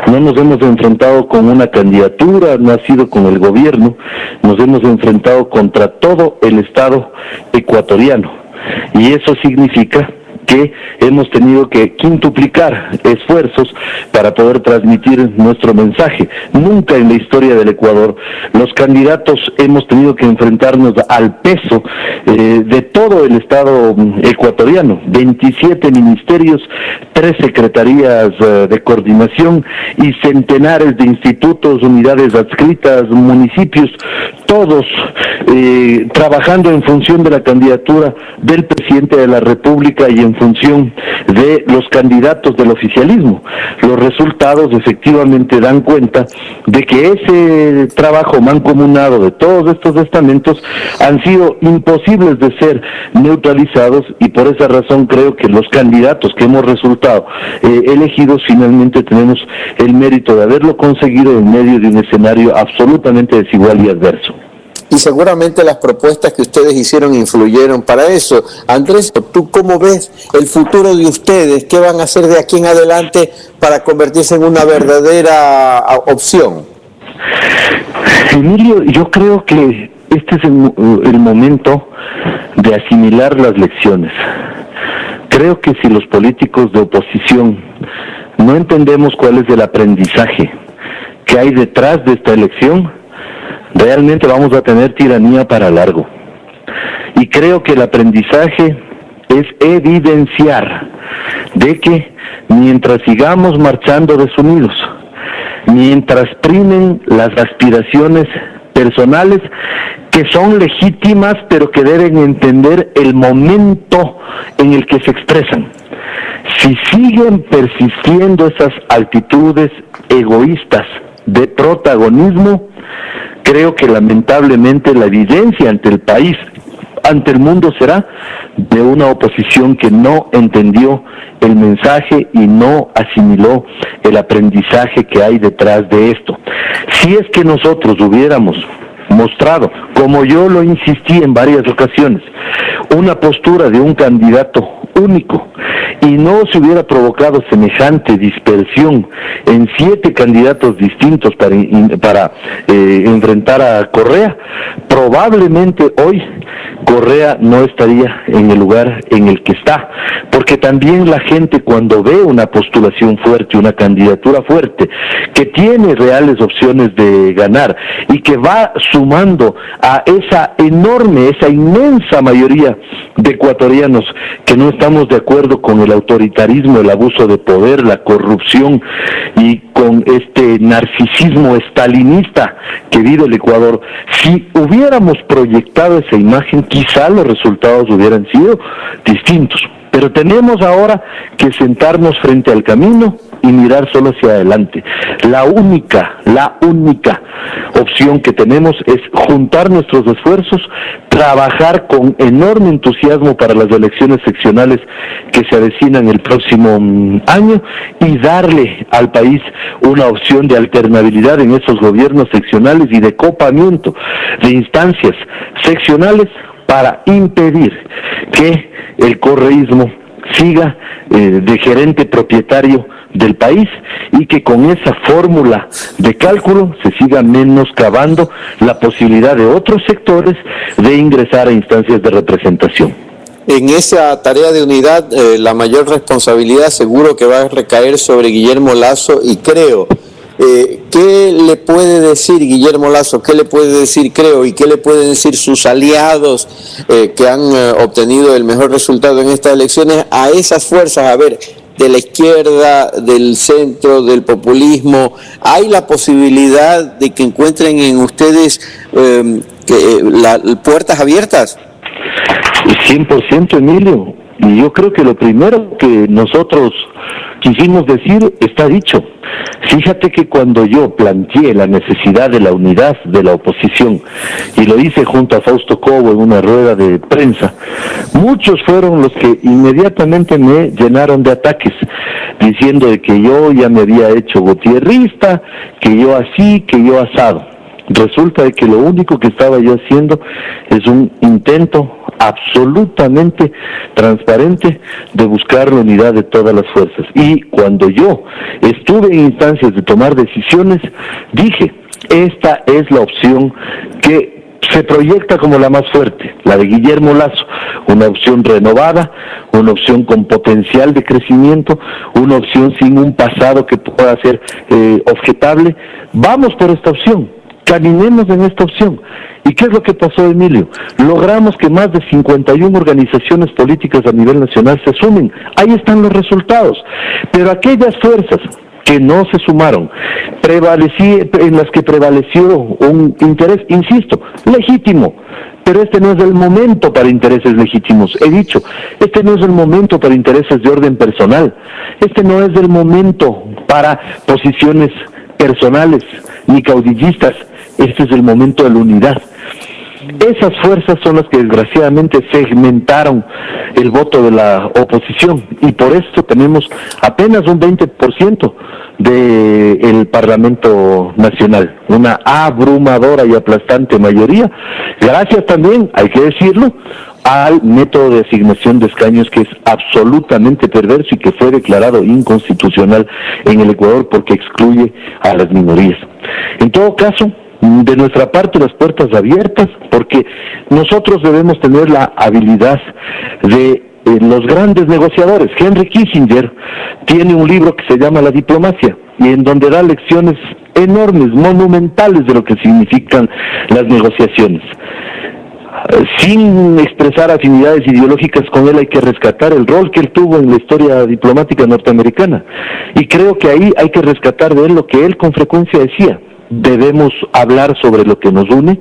No nos hemos enfrentado con una candidatura, no ha sido con el gobierno, nos hemos enfrentado contra todo el Estado ecuatoriano, y eso significa que hemos tenido que quintuplicar esfuerzos para poder transmitir nuestro mensaje. Nunca en la historia del Ecuador los candidatos hemos tenido que enfrentarnos al peso de todo el Estado ecuatoriano, 27 ministerios, 3 secretarías de coordinación y centenares de institutos, unidades adscritas, municipios, todos trabajando en función de la candidatura del presidente de la República y en función de los candidatos del oficialismo. Los resultados efectivamente dan cuenta de que ese trabajo mancomunado de todos estos estamentos han sido imposibles de ser neutralizados, y por esa razón creo que los candidatos que hemos resultado elegidos finalmente tenemos el mérito de haberlo conseguido en medio de un escenario absolutamente desigual y adverso. Y seguramente las propuestas que ustedes hicieron influyeron para eso. Andrés, ¿tú cómo ves el futuro de ustedes? ¿Qué van a hacer de aquí en adelante para convertirse en una verdadera opción? Emilio, yo creo que este es el momento de asimilar las lecciones. Creo que si los políticos de oposición no entendemos cuál es el aprendizaje que hay detrás de esta elección, realmente vamos a tener tiranía para largo. Y creo que el aprendizaje es evidenciar de que mientras sigamos marchando desunidos, mientras primen las aspiraciones personales, que son legítimas, pero que deben entender el momento en el que se expresan, si siguen persistiendo esas actitudes egoístas de protagonismo, creo que lamentablemente la evidencia ante el país, ante el mundo, será de una oposición que no entendió el mensaje y no asimiló el aprendizaje que hay detrás de esto. Si es que nosotros hubiéramos mostrado, como yo lo insistí en varias ocasiones, una postura de un candidato único, y no se hubiera provocado semejante dispersión en 7 candidatos distintos para enfrentar a Correa, probablemente hoy Correa no estaría en el lugar en el que está, porque también la gente, cuando ve una postulación fuerte, una candidatura fuerte, que tiene reales opciones de ganar y que va sumando a esa enorme, esa inmensa mayoría de ecuatorianos que no estamos de acuerdo con el autoritarismo, el abuso de poder, la corrupción y con este narcisismo estalinista que vive el Ecuador, si hubiéramos proyectado esa imagen, quizá los resultados hubieran sido distintos. Pero tenemos ahora que sentarnos frente al camino y mirar solo hacia adelante. La única opción que tenemos es juntar nuestros esfuerzos, trabajar con enorme entusiasmo para las elecciones seccionales que se avecinan el próximo año y darle al país una opción de alternabilidad en esos gobiernos seccionales y de copamiento de instancias seccionales para impedir que el correísmo siga de gerente propietario del país y que con esa fórmula de cálculo se siga menoscabando la posibilidad de otros sectores de ingresar a instancias de representación. En esa tarea de unidad, la mayor responsabilidad seguro que va a recaer sobre Guillermo Lasso, y creo, ¿qué le puede decir Guillermo Lasso? ¿Qué le puede decir Creo? ¿Y qué le pueden decir sus aliados que han obtenido el mejor resultado en estas elecciones a esas fuerzas? A ver, de la izquierda, del centro, del populismo, ¿hay la posibilidad de que encuentren en ustedes puertas abiertas? 100%, Emilio. Y yo creo que lo primero que nosotros quisimos decir está dicho. Fíjate que cuando yo planteé la necesidad de la unidad de la oposición, y lo hice junto a Fausto Cobo en una rueda de prensa, muchos fueron los que inmediatamente me llenaron de ataques, diciendo de que yo ya me había hecho gutierrista, que yo así, que yo asado. Resulta de que lo único que estaba yo haciendo es un intento absolutamente transparente de buscar la unidad de todas las fuerzas. Y cuando yo estuve en instancias de tomar decisiones, dije, esta es la opción que se proyecta como la más fuerte, la de Guillermo Lasso, una opción renovada, una opción con potencial de crecimiento, una opción sin un pasado que pueda ser objetable. Vamos por esta opción. Caminemos en esta opción. ¿Y qué es lo que pasó, Emilio? Logramos que más de 51 organizaciones políticas a nivel nacional se sumen. Ahí están los resultados. Pero aquellas fuerzas que no se sumaron, en las que prevaleció un interés, insisto, legítimo, pero este no es el momento para intereses legítimos. He dicho, este no es el momento para intereses de orden personal, este no es el momento para posiciones personales ni caudillistas. Este es el momento de la unidad. Esas fuerzas son las que desgraciadamente segmentaron el voto de la oposición y por esto tenemos apenas un 20% del Parlamento Nacional, una abrumadora y aplastante mayoría, gracias también, hay que decirlo, al método de asignación de escaños que es absolutamente perverso y que fue declarado inconstitucional en el Ecuador porque excluye a las minorías. En todo caso, de nuestra parte las puertas abiertas, porque nosotros debemos tener la habilidad de los grandes negociadores. Henry Kissinger tiene un libro que se llama La diplomacia, y en donde da lecciones enormes, monumentales de lo que significan las negociaciones. Sin expresar afinidades ideológicas con él, hay que rescatar el rol que él tuvo en la historia diplomática norteamericana. Y creo que ahí hay que rescatar de él lo que él con frecuencia decía. Debemos hablar sobre lo que nos une,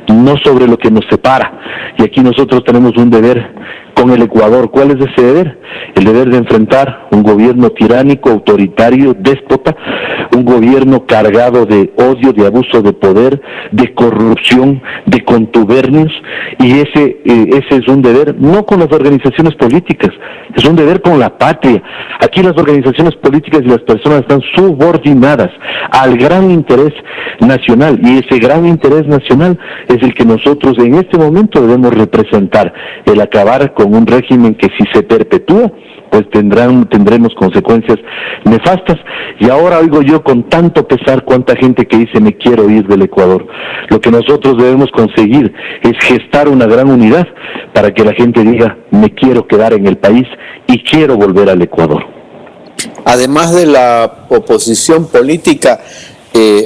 no sobre lo que nos separa. Y aquí nosotros tenemos un deber con el Ecuador. ¿Cuál es ese deber? El deber de enfrentar un gobierno tiránico, autoritario, déspota, un gobierno cargado de odio, de abuso de poder, de corrupción, de contubernios, y ese es un deber no con las organizaciones políticas, es un deber con la patria. Aquí las organizaciones políticas y las personas están subordinadas al gran interés nacional, y ese gran interés nacional es el que nosotros en este momento debemos representar, el acabar con un régimen que si se perpetúa, pues tendremos consecuencias nefastas. Y ahora oigo yo con tanto pesar cuánta gente que dice me quiero ir del Ecuador. Lo que nosotros debemos conseguir es gestar una gran unidad para que la gente diga me quiero quedar en el país y quiero volver al Ecuador. Además de la oposición política,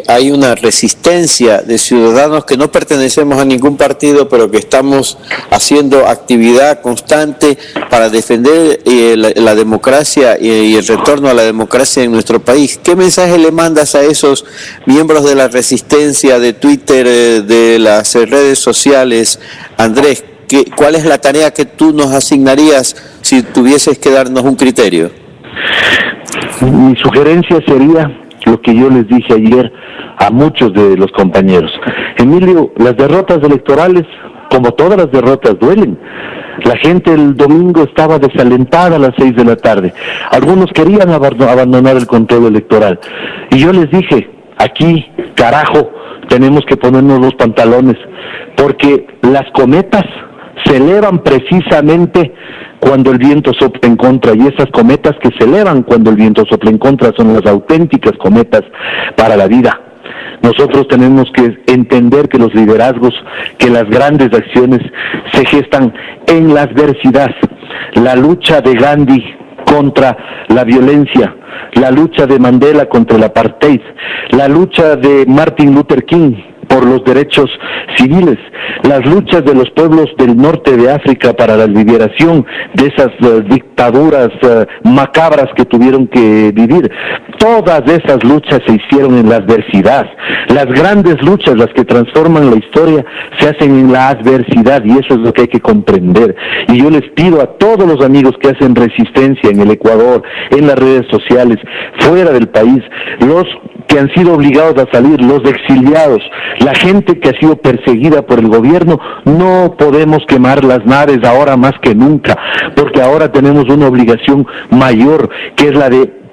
hay una resistencia de ciudadanos que no pertenecemos a ningún partido, pero que estamos haciendo actividad constante para defender la democracia y el retorno a la democracia en nuestro país. ¿Qué mensaje le mandas a esos miembros de la resistencia, de Twitter, de las redes sociales, Andrés? ¿Cuál es la tarea que tú nos asignarías si tuvieses que darnos un criterio? Mi sugerencia sería lo que yo les dije ayer a muchos de los compañeros. Emilio, las derrotas electorales, como todas las derrotas, duelen. La gente el domingo estaba desalentada a las 6 de la tarde. Algunos querían abandonar el control electoral. Y yo les dije, aquí, carajo, tenemos que ponernos los pantalones, porque las cometas se elevan precisamente cuando el viento sopla en contra, y esas cometas que se elevan cuando el viento sopla en contra son las auténticas cometas para la vida. Nosotros tenemos que entender que los liderazgos, que las grandes acciones se gestan en la adversidad. La lucha de Gandhi contra la violencia, la lucha de Mandela contra el apartheid, la lucha de Martin Luther King por los derechos civiles, las luchas de los pueblos del norte de África para la liberación de esas dictaduras macabras que tuvieron que vivir. Todas esas luchas se hicieron en la adversidad. Las grandes luchas, las que transforman la historia, se hacen en la adversidad, y eso es lo que hay que comprender. Y yo les pido a todos los amigos que hacen resistencia en el Ecuador, en las redes sociales, fuera del país, los que han sido obligados a salir, los exiliados, la gente que ha sido perseguida por el gobierno, no podemos quemar las naves ahora más que nunca, porque ahora tenemos una obligación mayor, que es la de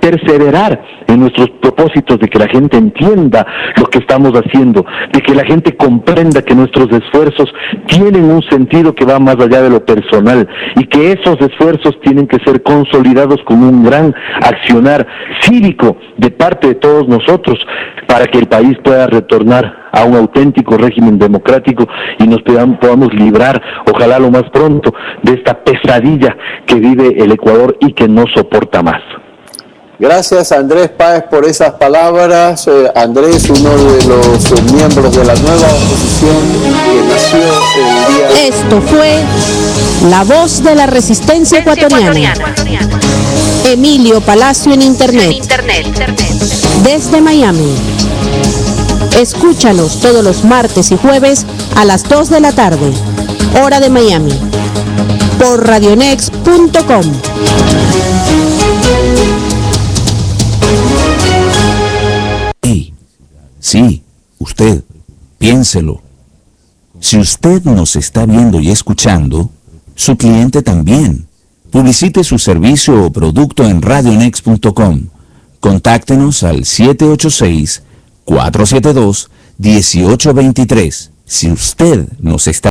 perseverar en nuestros propósitos, de que la gente entienda lo que estamos haciendo, de que la gente comprenda que nuestros esfuerzos tienen un sentido que va más allá de lo personal, y que esos esfuerzos tienen que ser consolidados con un gran accionar cívico de parte de todos nosotros, para que el país pueda retornar a un auténtico régimen democrático y nos podamos librar, ojalá lo más pronto, de esta pesadilla que vive el Ecuador y que no soporta más. Gracias, Andrés Páez, por esas palabras. Andrés, uno de los miembros de la nueva oposición que nació el día de... Esto fue La Voz de la Resistencia Ecuatoriana. Emilio Palacio en Internet. Desde Miami. Escúchanos todos los martes y jueves a las 2 de la tarde, hora de Miami, por radionext.com. Sí, usted, piénselo. Si usted nos está viendo y escuchando, su cliente también. Publicite su servicio o producto en radionext.com. Contáctenos al 786-472-1823. Si usted nos está